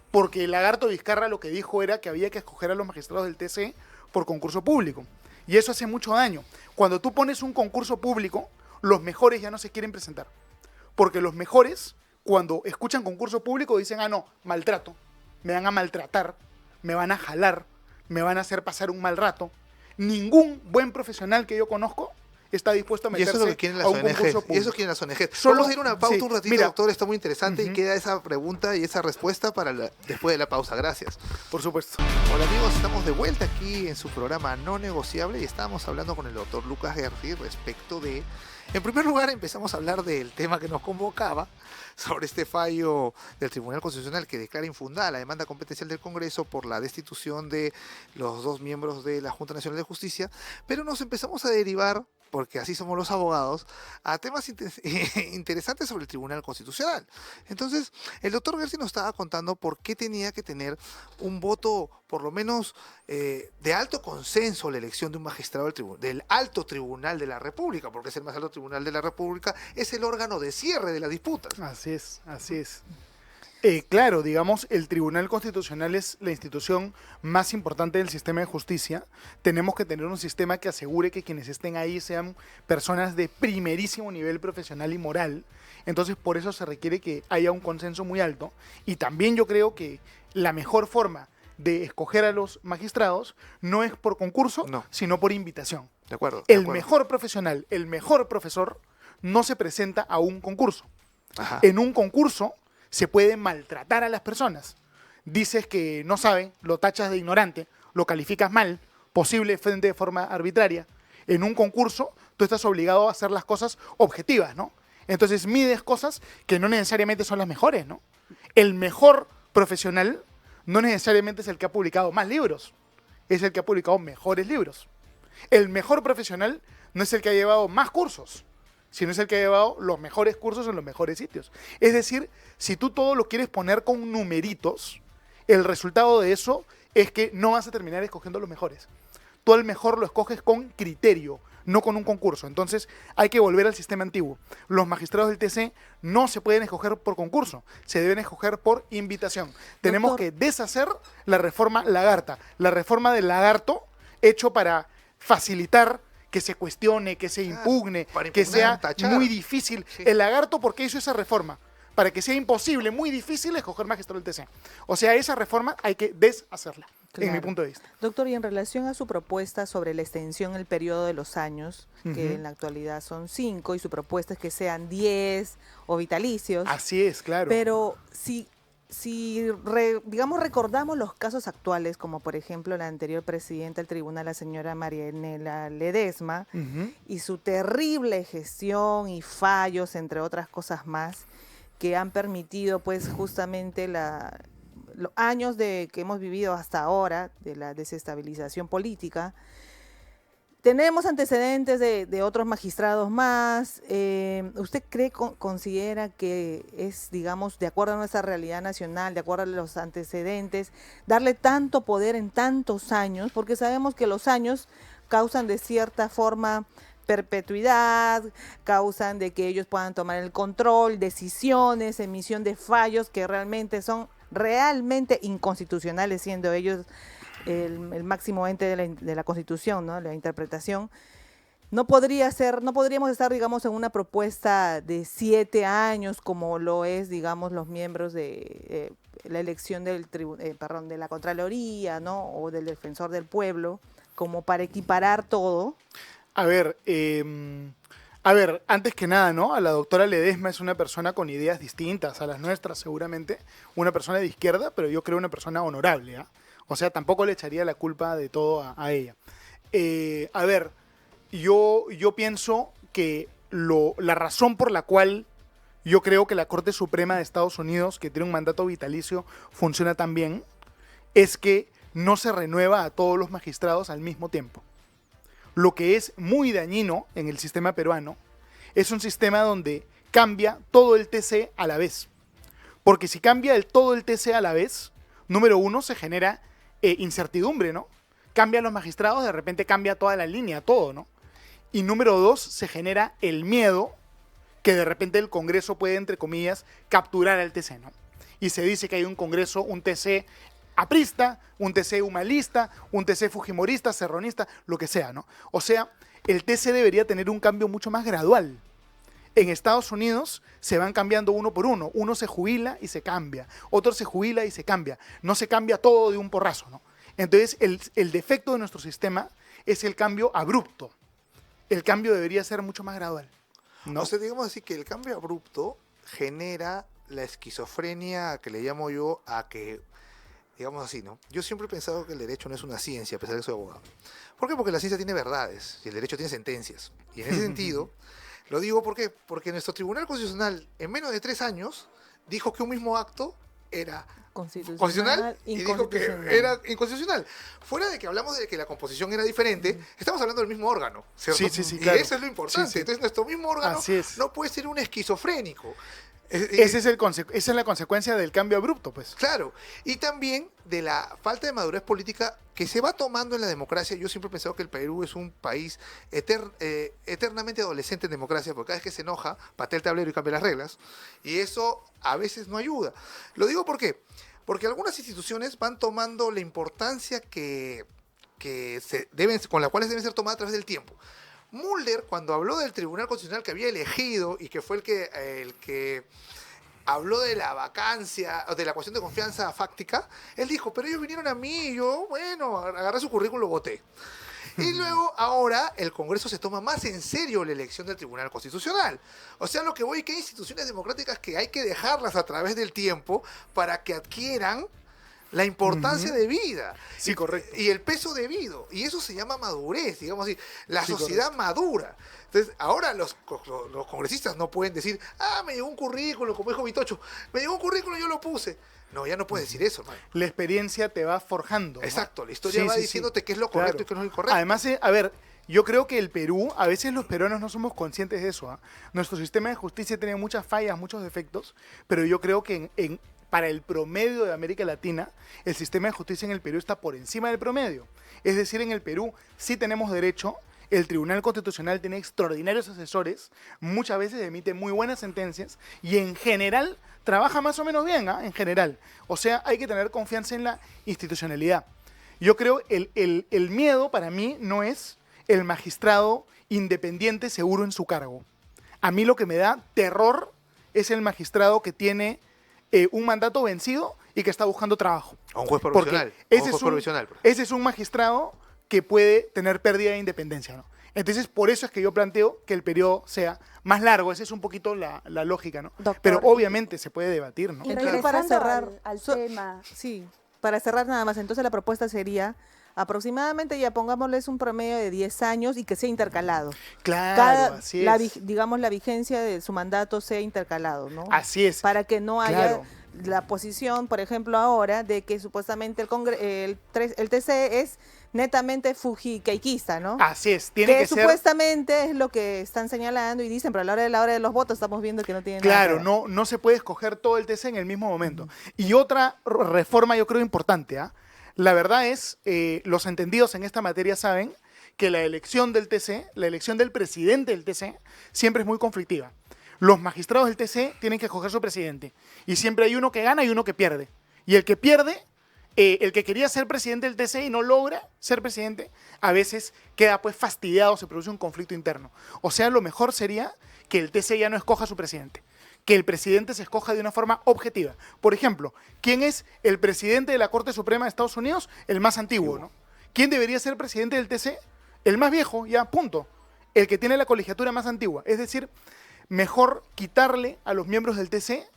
Porque el lagarto Vizcarra lo que dijo era que había que escoger a los magistrados del TC por concurso público. Y eso hace mucho daño. Cuando tú pones un concurso público, los mejores ya no se quieren presentar. Porque los mejores, cuando escuchan concurso público, dicen, no, maltrato, me van a maltratar, me van a jalar, me van a hacer pasar un mal rato. Ningún buen profesional que yo conozco está dispuesto a
Y
meterse
eso es lo que quieren las
a un
ONG.
concurso
Y
público.
eso quieren las ONG.
Solo-
Vamos a ir a una pausa
sí,
un ratito,
mira.
doctor. Está muy interesante y
Ujú.
queda esa pregunta y esa respuesta para después de la pausa. Gracias.
Por supuesto.
Hola amigos, estamos de vuelta aquí en su programa No Negociable y estábamos hablando con el doctor Lucas Gersi respecto de... En primer lugar empezamos a hablar del tema que nos convocaba sobre este fallo del Tribunal Constitucional que declara infundada la demanda competencial del Congreso por la destitución de los 2 miembros de la Junta Nacional de Justicia, pero nos empezamos a derivar, porque así somos los abogados, a temas interesantes sobre el Tribunal Constitucional. Entonces, el doctor Gersi nos estaba contando por qué tenía que tener un voto, por lo menos, de alto consenso la elección de un magistrado del Alto Tribunal de la República, porque es el más alto tribunal de la República, es el órgano de cierre de las disputas.
Así es, así es. Claro, digamos, el Tribunal Constitucional es la institución más importante del sistema de justicia. Tenemos que tener un sistema que asegure que quienes estén ahí sean personas de primerísimo nivel profesional y moral. Entonces, por eso se requiere que haya un consenso muy alto. Y también yo creo que la mejor forma de escoger a los magistrados no es por concurso,
No.
sino por invitación.
De acuerdo. de
El
acuerdo.
mejor profesional, el mejor profesor, no se presenta a un concurso.
Ajá.
En un concurso se puede maltratar a las personas. Dices que no sabe, lo tachas de ignorante, lo calificas mal, posible frente de forma arbitraria. En un concurso tú estás obligado a hacer las cosas objetivas, ¿no? Entonces mides cosas que no necesariamente son las mejores, ¿no? El mejor profesional no necesariamente es el que ha publicado más libros, es el que ha publicado mejores libros. El mejor profesional no es el que ha llevado más cursos, sino es el que ha llevado los mejores cursos en los mejores sitios. Es decir, si tú todo lo quieres poner con numeritos, el resultado de eso es que no vas a terminar escogiendo los mejores. Tú al mejor lo escoges con criterio, no con un concurso. Entonces hay que volver al sistema antiguo. Los magistrados del TC no se pueden escoger por concurso, se deben escoger por invitación. Tenemos que deshacer la reforma Lagarta, la reforma del lagarto hecho para facilitar que se cuestione, que se impugne,
para
que
impugnar,
sea
tachar.
muy difícil.
Sí.
El lagarto, ¿por qué hizo esa reforma? Para que sea imposible, muy difícil escoger magistrado del TC. O sea, esa reforma hay que deshacerla, en mi
Claro.
punto de vista.
Doctor, y en relación a su propuesta sobre la extensión del periodo de los años, que
Ujú.
en la actualidad son 5, y su propuesta es que sean 10 o vitalicios,
Así es, claro.
pero si digamos, recordamos los casos actuales, como por ejemplo la anterior presidenta del tribunal, la señora Marianela Ledesma,
Ujú.
y su terrible gestión y fallos, entre otras cosas más, que han permitido pues justamente los años que hemos vivido hasta ahora, de la desestabilización política. Tenemos antecedentes de otros magistrados más. ¿Usted considera que es, digamos, de acuerdo a nuestra realidad nacional, de acuerdo a los antecedentes, darle tanto poder en tantos años? Porque sabemos que los años causan de cierta forma perpetuidad, causan de que ellos puedan tomar el control, decisiones, emisión de fallos que realmente son realmente inconstitucionales, siendo ellos el máximo ente de la Constitución, ¿no? La interpretación. No podríamos estar, digamos, en una propuesta de 7 años como lo es, digamos, los miembros de la elección de la Contraloría, ¿no? O del Defensor del Pueblo, como para equiparar todo.
A ver, antes que nada, ¿no? A la doctora Ledesma es una persona con ideas distintas a las nuestras, seguramente. Una persona de izquierda, pero yo creo una persona honorable, ¿ah? O sea, tampoco le echaría la culpa de todo a ella. A ver, yo pienso que la razón por la cual yo creo que la Corte Suprema de Estados Unidos, que tiene un mandato vitalicio, funciona tan bien, es que no se renueva a todos los magistrados al mismo tiempo. Lo que es muy dañino en el sistema peruano es un sistema donde cambia todo el TC a la vez. Porque si cambia todo el TC a la vez, número uno, se genera incertidumbre, ¿no? Cambian los magistrados, de repente cambia toda la línea, todo, ¿no? Y número dos, se genera el miedo que de repente el Congreso puede, entre comillas, capturar al TC, ¿no? Y se dice que hay un Congreso, un TC aprista, un TC humanista, un TC fujimorista, serronista, lo que sea, ¿no? O sea, el TC debería tener un cambio mucho más gradual. En Estados Unidos se van cambiando uno por uno. Uno se jubila y se cambia. Otro se jubila y se cambia. No se cambia todo de un porrazo, ¿no? Entonces, el defecto de nuestro sistema es el cambio abrupto. el cambio debería ser mucho más gradual, ¿no?
O sea, digamos así que el cambio abrupto genera la esquizofrenia que le llamo yo a que, digamos así, ¿no? Yo siempre he pensado que el derecho no es una ciencia, a pesar de que soy abogado. ¿Por qué? Porque la ciencia tiene verdades y el derecho tiene sentencias. Y en ese sentido, lo digo ¿por qué? Porque nuestro Tribunal Constitucional, en menos de 3 años, dijo que un mismo acto era constitucional y dijo que era inconstitucional. Fuera de que hablamos de que la composición era diferente, estamos hablando del mismo órgano, ¿cierto?
Sí, claro.
Y eso es lo importante.
Sí, sí.
Entonces, nuestro mismo órgano
Así es.
no puede ser un esquizofrénico.
Esa es la consecuencia del cambio abrupto, pues.
Claro, y también de la falta de madurez política que se va tomando en la democracia. Yo siempre he pensado que el Perú es un país eternamente adolescente en democracia, porque cada vez que se enoja, patea el tablero y cambia las reglas, y eso a veces no ayuda. Lo digo ¿por qué? Porque algunas instituciones van tomando la importancia con la cual deben ser tomadas a través del tiempo. Mulder, cuando habló del Tribunal Constitucional que había elegido y que fue el que habló de la vacancia, o de la cuestión de confianza fáctica, él dijo, pero ellos vinieron a mí y yo, bueno, agarré su currículum y lo voté. Y luego, ahora, el Congreso se toma más en serio la elección del Tribunal Constitucional. O sea, lo que voy, que hay instituciones democráticas que hay que dejarlas a través del tiempo para que adquieran la importancia de vida.
Sí, correcto.
Y el peso debido. Y eso se llama madurez, digamos así. La sociedad madura. Entonces, ahora los congresistas no pueden decir, me llegó un currículum, como dijo Vitocho, me llegó un currículum y yo lo puse. No, ya no puedes decir eso, hermano.
La experiencia te va forjando, ¿no?
Exacto, la historia va diciéndote qué es lo correcto y qué no es lo incorrecto.
Además, a ver, yo creo que el Perú, a veces los peruanos no somos conscientes de eso. Nuestro sistema de justicia tiene muchas fallas, muchos defectos, pero yo creo que para el promedio de América Latina, el sistema de justicia en el Perú está por encima del promedio. Es decir, en el Perú sí tenemos derecho, el Tribunal Constitucional tiene extraordinarios asesores, muchas veces emite muy buenas sentencias y en general trabaja más o menos bien, en general. O sea, hay que tener confianza en la institucionalidad. Yo creo el miedo para mí no es el magistrado independiente seguro en su cargo. A mí lo que me da terror es el magistrado que tiene un mandato vencido y que está buscando trabajo.
A un juez provisional.
Ese es un magistrado que puede tener pérdida de independencia, ¿no? Entonces, por eso es que yo planteo que el periodo sea más largo. Esa es un poquito la lógica, ¿no?
Doctor,
pero obviamente se puede debatir, ¿no?
Entonces, para cerrar al tema.
Sí, para cerrar nada más. Entonces, la propuesta sería aproximadamente, ya pongámosles un promedio de 10 años y que sea intercalado.
Claro, así es.
Digamos, la vigencia de su mandato sea intercalado, ¿no?
Así es.
Para que no haya
Claro.
la posición, por ejemplo, ahora, de que supuestamente el TC es netamente fujiqueiquista, ¿no?
Así es. Tiene que ser...
supuestamente es lo que están señalando y dicen, pero a la hora de los votos estamos viendo que no tienen nada que
Claro,
ver.
no se puede escoger todo el TC en el mismo momento. Y otra reforma yo creo importante, la verdad es, los entendidos en esta materia saben que la elección del TC, la elección del presidente del TC, siempre es muy conflictiva. Los magistrados del TC tienen que escoger su presidente. Y siempre hay uno que gana y uno que pierde. Y el que pierde, el que quería ser presidente del TC y no logra ser presidente, a veces queda pues fastidiado, se produce un conflicto interno. O sea, lo mejor sería que el TC ya no escoja a su presidente, que el presidente se escoja de una forma objetiva. Por ejemplo, ¿quién es el presidente de la Corte Suprema de Estados Unidos? El más antiguo, ¿no? ¿Quién debería ser presidente del TC? El más viejo, ya, punto. El que tiene la colegiatura más antigua. Es decir, mejor quitarle a los miembros del TC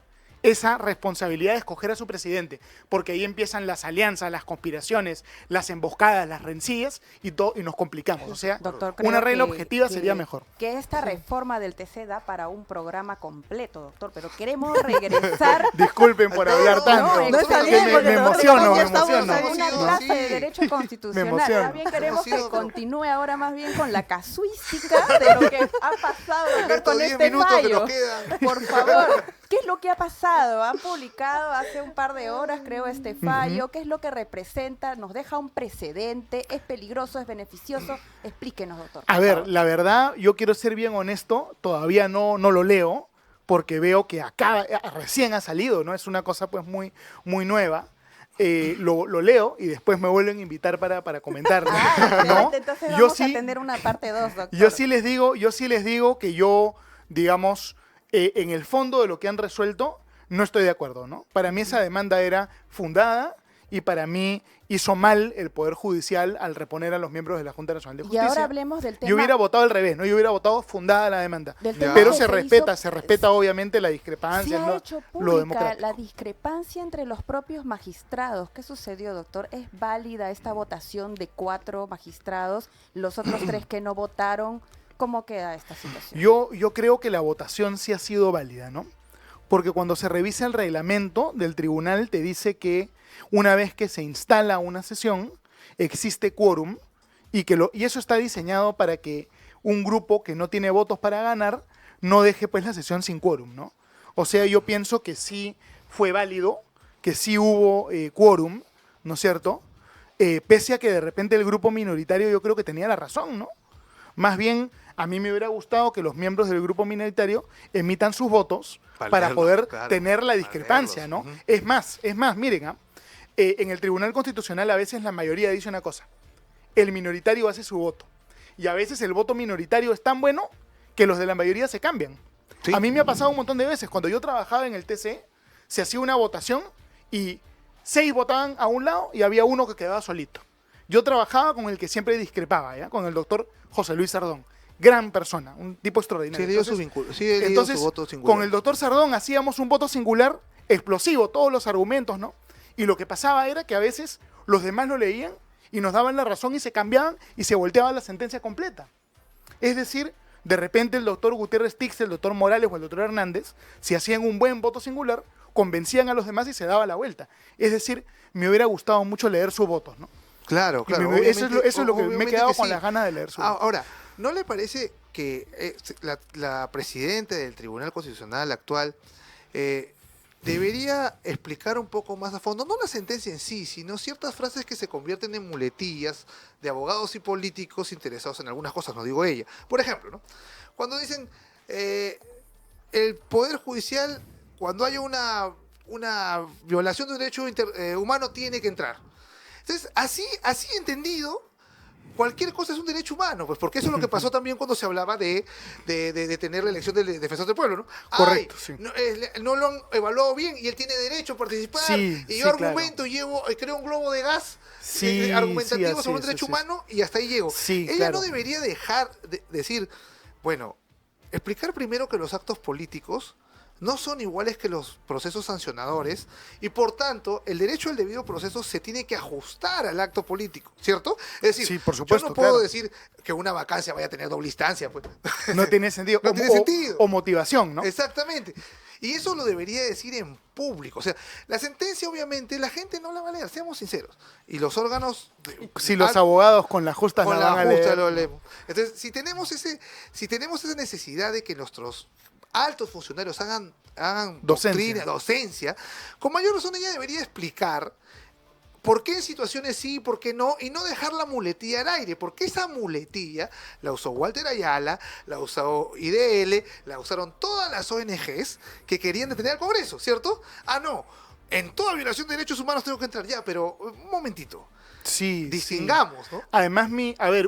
esa responsabilidad de escoger a su presidente, porque ahí empiezan las alianzas, las conspiraciones, las emboscadas, las rencillas y nos complicamos. O sea,
Doctor,
una regla
creo
objetiva sería mejor.
Que esta reforma del TC da para un programa completo, doctor, pero queremos regresar.
Disculpen por hablar tanto.
No está bien,
me
porque
emociono, me
ya estamos
emociono.
en una clase de derecho
Me
constitucional.
emociono.
Más bien queremos que continúe ahora más bien con la casuística de lo que ha pasado, doctor, con este fallo. Por favor, ¿qué es lo que ha pasado? Han publicado hace un par de horas, creo, este fallo. ¿Qué es lo que representa? ¿Nos deja un precedente? ¿Es peligroso? ¿Es beneficioso? Explíquenos, doctor.
A ver, la verdad, yo quiero ser bien honesto, todavía no lo leo, porque veo que recién ha salido, ¿no? Es una cosa pues muy, muy nueva. Lo leo y después me vuelven a invitar para comentarlo, ¿no?
Entonces vamos a tener una parte 2, doctor.
Yo sí les digo que yo, digamos, en el fondo de lo que han resuelto, no estoy de acuerdo, ¿no? Para mí esa demanda era fundada y para mí hizo mal el Poder Judicial al reponer a los miembros de la Junta Nacional de
Y
Justicia.
ahora hablemos del tema.
Yo hubiera votado al revés, ¿no? Yo hubiera votado fundada la demanda.
Del tema
Pero
que
se
hizo-
respeta obviamente la
Se
discrepancia,
ha
¿no?
hecho
Lo
pública
democrático.
la discrepancia entre los propios magistrados. ¿Qué sucedió, doctor? ¿Es válida esta votación de 4 magistrados, los otros 3 que no votaron? ¿Cómo queda esta situación?
Yo creo que la votación sí ha sido válida, ¿no? Porque cuando se revisa el reglamento del tribunal te dice que una vez que se instala una sesión, existe quórum y eso está diseñado para que un grupo que no tiene votos para ganar no deje pues la sesión sin quórum, ¿no? O sea, yo pienso que sí fue válido, que sí hubo quórum, ¿no es cierto? Pese a que de repente el grupo minoritario yo creo que tenía la razón, ¿no? Más bien, a mí me hubiera gustado que los miembros del grupo minoritario emitan sus votos para
leerlos,
poder
claro,
tener la
para
discrepancia, ¿no?
leerlos, ujú.
Es más, miren, en el Tribunal Constitucional a veces la mayoría dice una cosa, el minoritario hace su voto, y a veces el voto minoritario es tan bueno que los de la mayoría se cambian.
Sí.
A mí me ha pasado un montón de veces, cuando yo trabajaba en el TC, se hacía una votación y 6 votaban a un lado y había uno que quedaba solito. Yo trabajaba con el que siempre discrepaba, ¿ya? Con el doctor José Luis Sardón. Gran persona, un tipo extraordinario.
Sí, he leído su vínculo. Sí, he leído su voto singular.
Con el doctor Sardón hacíamos un voto singular explosivo, todos los argumentos, ¿no? Y lo que pasaba era que a veces los demás lo leían y nos daban la razón y se cambiaban y se volteaba la sentencia completa. Es decir, de repente el doctor Gutiérrez Tix, el doctor Morales o el doctor Hernández, si hacían un buen voto singular, convencían a los demás y se daba la vuelta. Es decir, me hubiera gustado mucho leer sus votos, ¿no?
Claro,
Y
claro.
eso es lo que me he
obviamente
quedado
que
con
sí.
las ganas de leer su voto.
Ahora, ¿no le parece que la presidenta del Tribunal Constitucional actual debería explicar un poco más a fondo, no la sentencia en sí, sino ciertas frases que se convierten en muletillas de abogados y políticos interesados en algunas cosas, no digo ella? Por ejemplo, ¿no? Cuando dicen el Poder Judicial, cuando hay una violación de un derecho humano, tiene que entrar. Entonces, así entendido, cualquier cosa es un derecho humano, pues porque eso es lo que pasó también cuando se hablaba de tener la elección del defensor del pueblo, ¿no?
Correcto, sí.
No lo han evaluado bien y él tiene derecho a participar,
Sí,
y
sí,
yo argumento, creo un globo de gas
Sí,
argumentativo
sí, así
sobre un
es,
derecho
así es.
humano y hasta ahí llego.
Sí,
Ella
claro.
no debería dejar de decir, bueno, explicar primero que los actos políticos no son iguales que los procesos sancionadores y por tanto el derecho al debido proceso se tiene que ajustar al acto político, ¿cierto? Es decir,
Sí, por supuesto,
yo no puedo
claro.
decir que una vacancia vaya a tener doble instancia, pues.
No tiene sentido.
No tiene sentido.
O motivación, ¿no?
Exactamente. Y eso lo debería decir en público. O sea, la sentencia obviamente la gente no la va a leer, seamos sinceros. Y los órganos...
Si los abogados con las justas
con
la van
la
a
justa
leer.
lo leemos. Entonces, si tenemos esa necesidad de que nuestros altos funcionarios hagan
Docencia.
docencia, con mayor razón ella debería explicar por qué en situaciones sí, por qué no, y no dejar la muletilla al aire, porque esa muletilla la usó Walter Ayala, la usó IDL, la usaron todas las ONGs que querían detener al Congreso, ¿cierto? Ah, no, en toda violación de derechos humanos tengo que entrar ya, pero un momentito,
Sí,
distingamos,
sí.
¿no?
Además,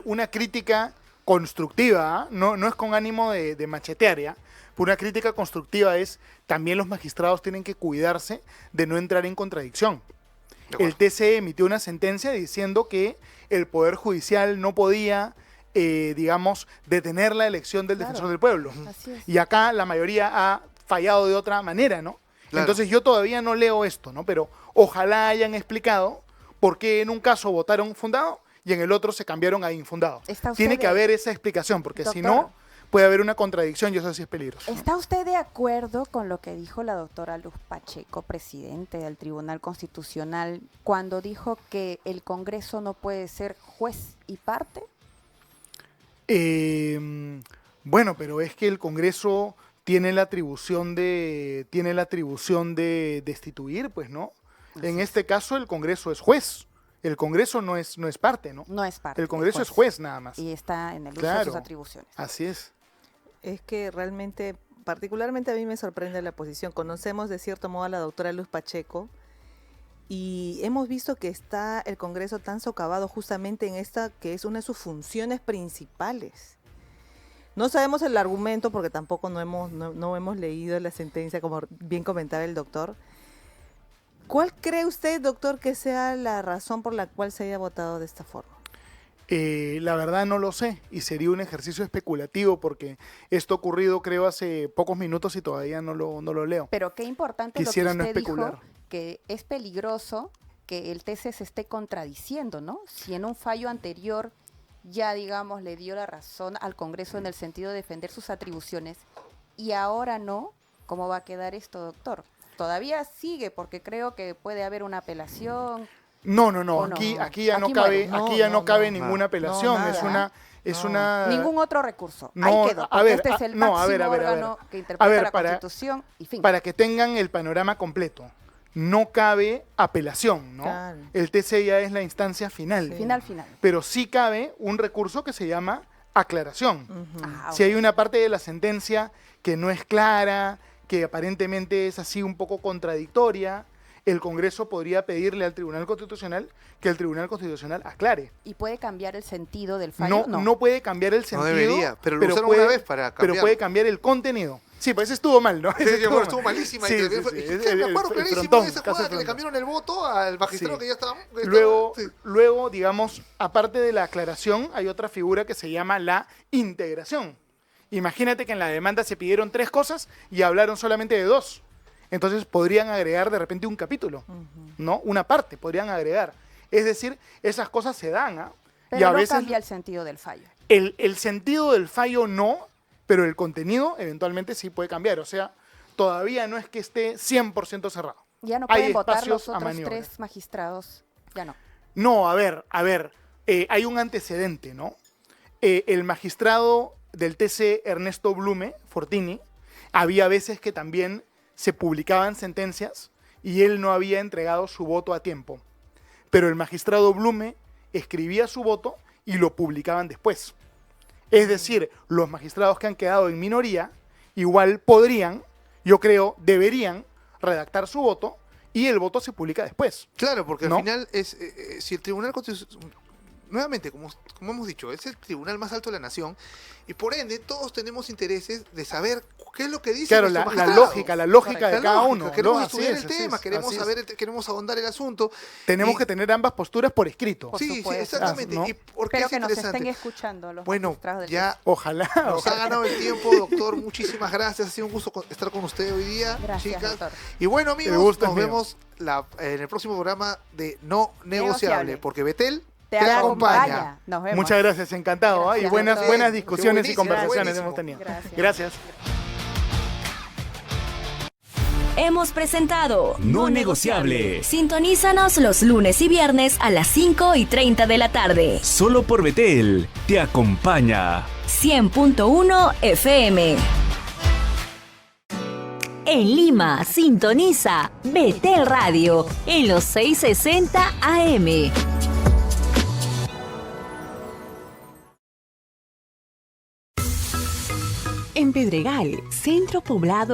una crítica constructiva, ¿ah? No es con ánimo de machetear, ¿ya? Una crítica constructiva es, también los magistrados tienen que cuidarse de no entrar en contradicción. El TC emitió una sentencia diciendo que el Poder Judicial no podía, digamos, detener la elección del defensor del pueblo.
Así es.
Y acá la mayoría ha fallado de otra manera, ¿no?
Claro.
Entonces yo todavía no leo esto, ¿no? Pero ojalá hayan explicado por qué en un caso votaron fundado y en el otro se cambiaron a infundado.
¿Está usted
Tiene que
de-
haber esa explicación, porque si
Doctor?
no, puede haber una contradicción y eso sí es peligroso, ¿no?
¿Está usted de acuerdo con lo que dijo la doctora Luz Pacheco, presidente del Tribunal Constitucional, cuando dijo que el Congreso no puede ser juez y parte?
Bueno, pero es que el Congreso tiene la atribución de destituir, pues, ¿no? En este caso el Congreso es juez. El Congreso no es parte, ¿no?
No es parte.
El Congreso es juez nada más.
Y está en el uso de
Claro.
sus atribuciones.
Así es.
Es que realmente, particularmente a mí me sorprende la posición. Conocemos de cierto modo a la doctora Luz Pacheco y hemos visto que está el Congreso tan socavado justamente en esta que es una de sus funciones principales. No sabemos el argumento porque tampoco no hemos leído la sentencia, como bien comentaba el doctor. ¿Cuál cree usted, doctor, que sea la razón por la cual se haya votado de esta forma?
La verdad no lo sé y sería un ejercicio especulativo porque esto ha ocurrido creo hace pocos minutos y todavía no lo leo.
Pero qué importante
Quisiera
lo
no
que usted
especular.
dijo, que es peligroso que el TC se esté contradiciendo, ¿no? Si en un fallo anterior ya, digamos, le dio la razón al Congreso en el sentido de defender sus atribuciones y ahora no, ¿cómo va a quedar esto, doctor? Todavía sigue porque creo que puede haber una apelación.
No,
¿O no?
aquí ya no
Aquí
cabe,
muere.
aquí ya no cabe
no,
ninguna apelación,
nada.
es una
Ningún otro recurso.
No,
Ahí quedó,
a
porque
ver,
este es el
no,
máximo
a ver.
órgano que
A
interpreta
ver,
la Constitución y fin.
para que tengan el panorama completo. No cabe apelación, ¿no?
Claro.
El TC ya es la instancia final.
Final.
Pero sí cabe un recurso que se llama aclaración.
Ah,
Si
ok.
hay una parte de la sentencia que no es clara, que aparentemente es así un poco contradictoria, el Congreso podría pedirle al Tribunal Constitucional que el Tribunal Constitucional aclare.
¿Y puede cambiar el sentido del fallo?
No puede cambiar el sentido.
No debería, pero lo usaron una vez para
Pero
cambiar.
puede cambiar el contenido. Sí, pues ese estuvo mal, ¿no?
Sí,
Ese
bueno,
mal.
estuvo malísima.
Sí,
y
sí,
fue-
sí.
y me acuerdo clarísimo
frontón,
de esa
caso
jugada que le
frontón.
cambiaron el voto al magistrado
Sí.
que ya estaba.
Luego, digamos, aparte de la aclaración, hay otra figura que se llama la integración. Imagínate que en la demanda se pidieron 3 cosas y hablaron solamente de 2. Entonces podrían agregar de repente un capítulo, ¿no? Una parte podrían agregar. Es decir, esas cosas se dan, ¿ah?
Pero
y a
no
veces
cambia el sentido del fallo.
el sentido del fallo no, pero el contenido eventualmente sí puede cambiar. O sea, todavía no es que esté 100% cerrado.
Ya no
Hay
pueden votar
espacios
los
a
otros
maniobra.
3 magistrados. Ya no.
No, a ver, hay un antecedente, ¿no? El magistrado del TC, Ernesto Blume, Fortini, había veces que también se publicaban sentencias y él no había entregado su voto a tiempo. Pero el magistrado Blume escribía su voto y lo publicaban después. Es decir, los magistrados que han quedado en minoría igual podrían, yo creo, deberían redactar su voto y el voto se publica después.
Claro, porque
¿No?
al final es si el Tribunal Constitucional, nuevamente, como hemos dicho, es el tribunal más alto de la nación y por ende todos tenemos intereses de saber qué es lo que dice
Claro,
nuestro
la
magistrado.
lógica de
La
cada
lógica,
uno.
Queremos
¿no?
estudiar
Así
el
es,
tema,
así
queremos
es.
saber, queremos ahondar el asunto.
Tenemos
Y-
que tener ambas posturas por escrito.
Por
Sí,
supuesto.
exactamente.
¿no?
¿Y por qué
Espero
es
que nos
interesante?
estén escuchando los
Bueno,
magistrados del
ya
Ojalá.
nos ha ganado el tiempo, doctor. Muchísimas gracias. Ha sido un gusto estar con usted hoy día,
Gracias,
chicas.
doctor.
Y bueno,
El
amigos,
gusto
nos
es mío.
vemos en el próximo programa de No Negociable,
Negociable.
porque Betel
Te
te
acompaña.
acompaña.
Nos vemos.
Muchas gracias, encantado. ¿ah? Y
Gracias,
buenas,
doctor.
buenas
Qué
discusiones y
buenísimo,
conversaciones
buenísimo.
hemos tenido.
Gracias.
Gracias.
Hemos presentado
No Negociable.
Sintonízanos los lunes y viernes a las 5:30 de la tarde.
Solo por Betel te acompaña.
100.1 FM. En Lima, sintoniza Betel Radio en los 660 AM. En Pedregal, centro poblado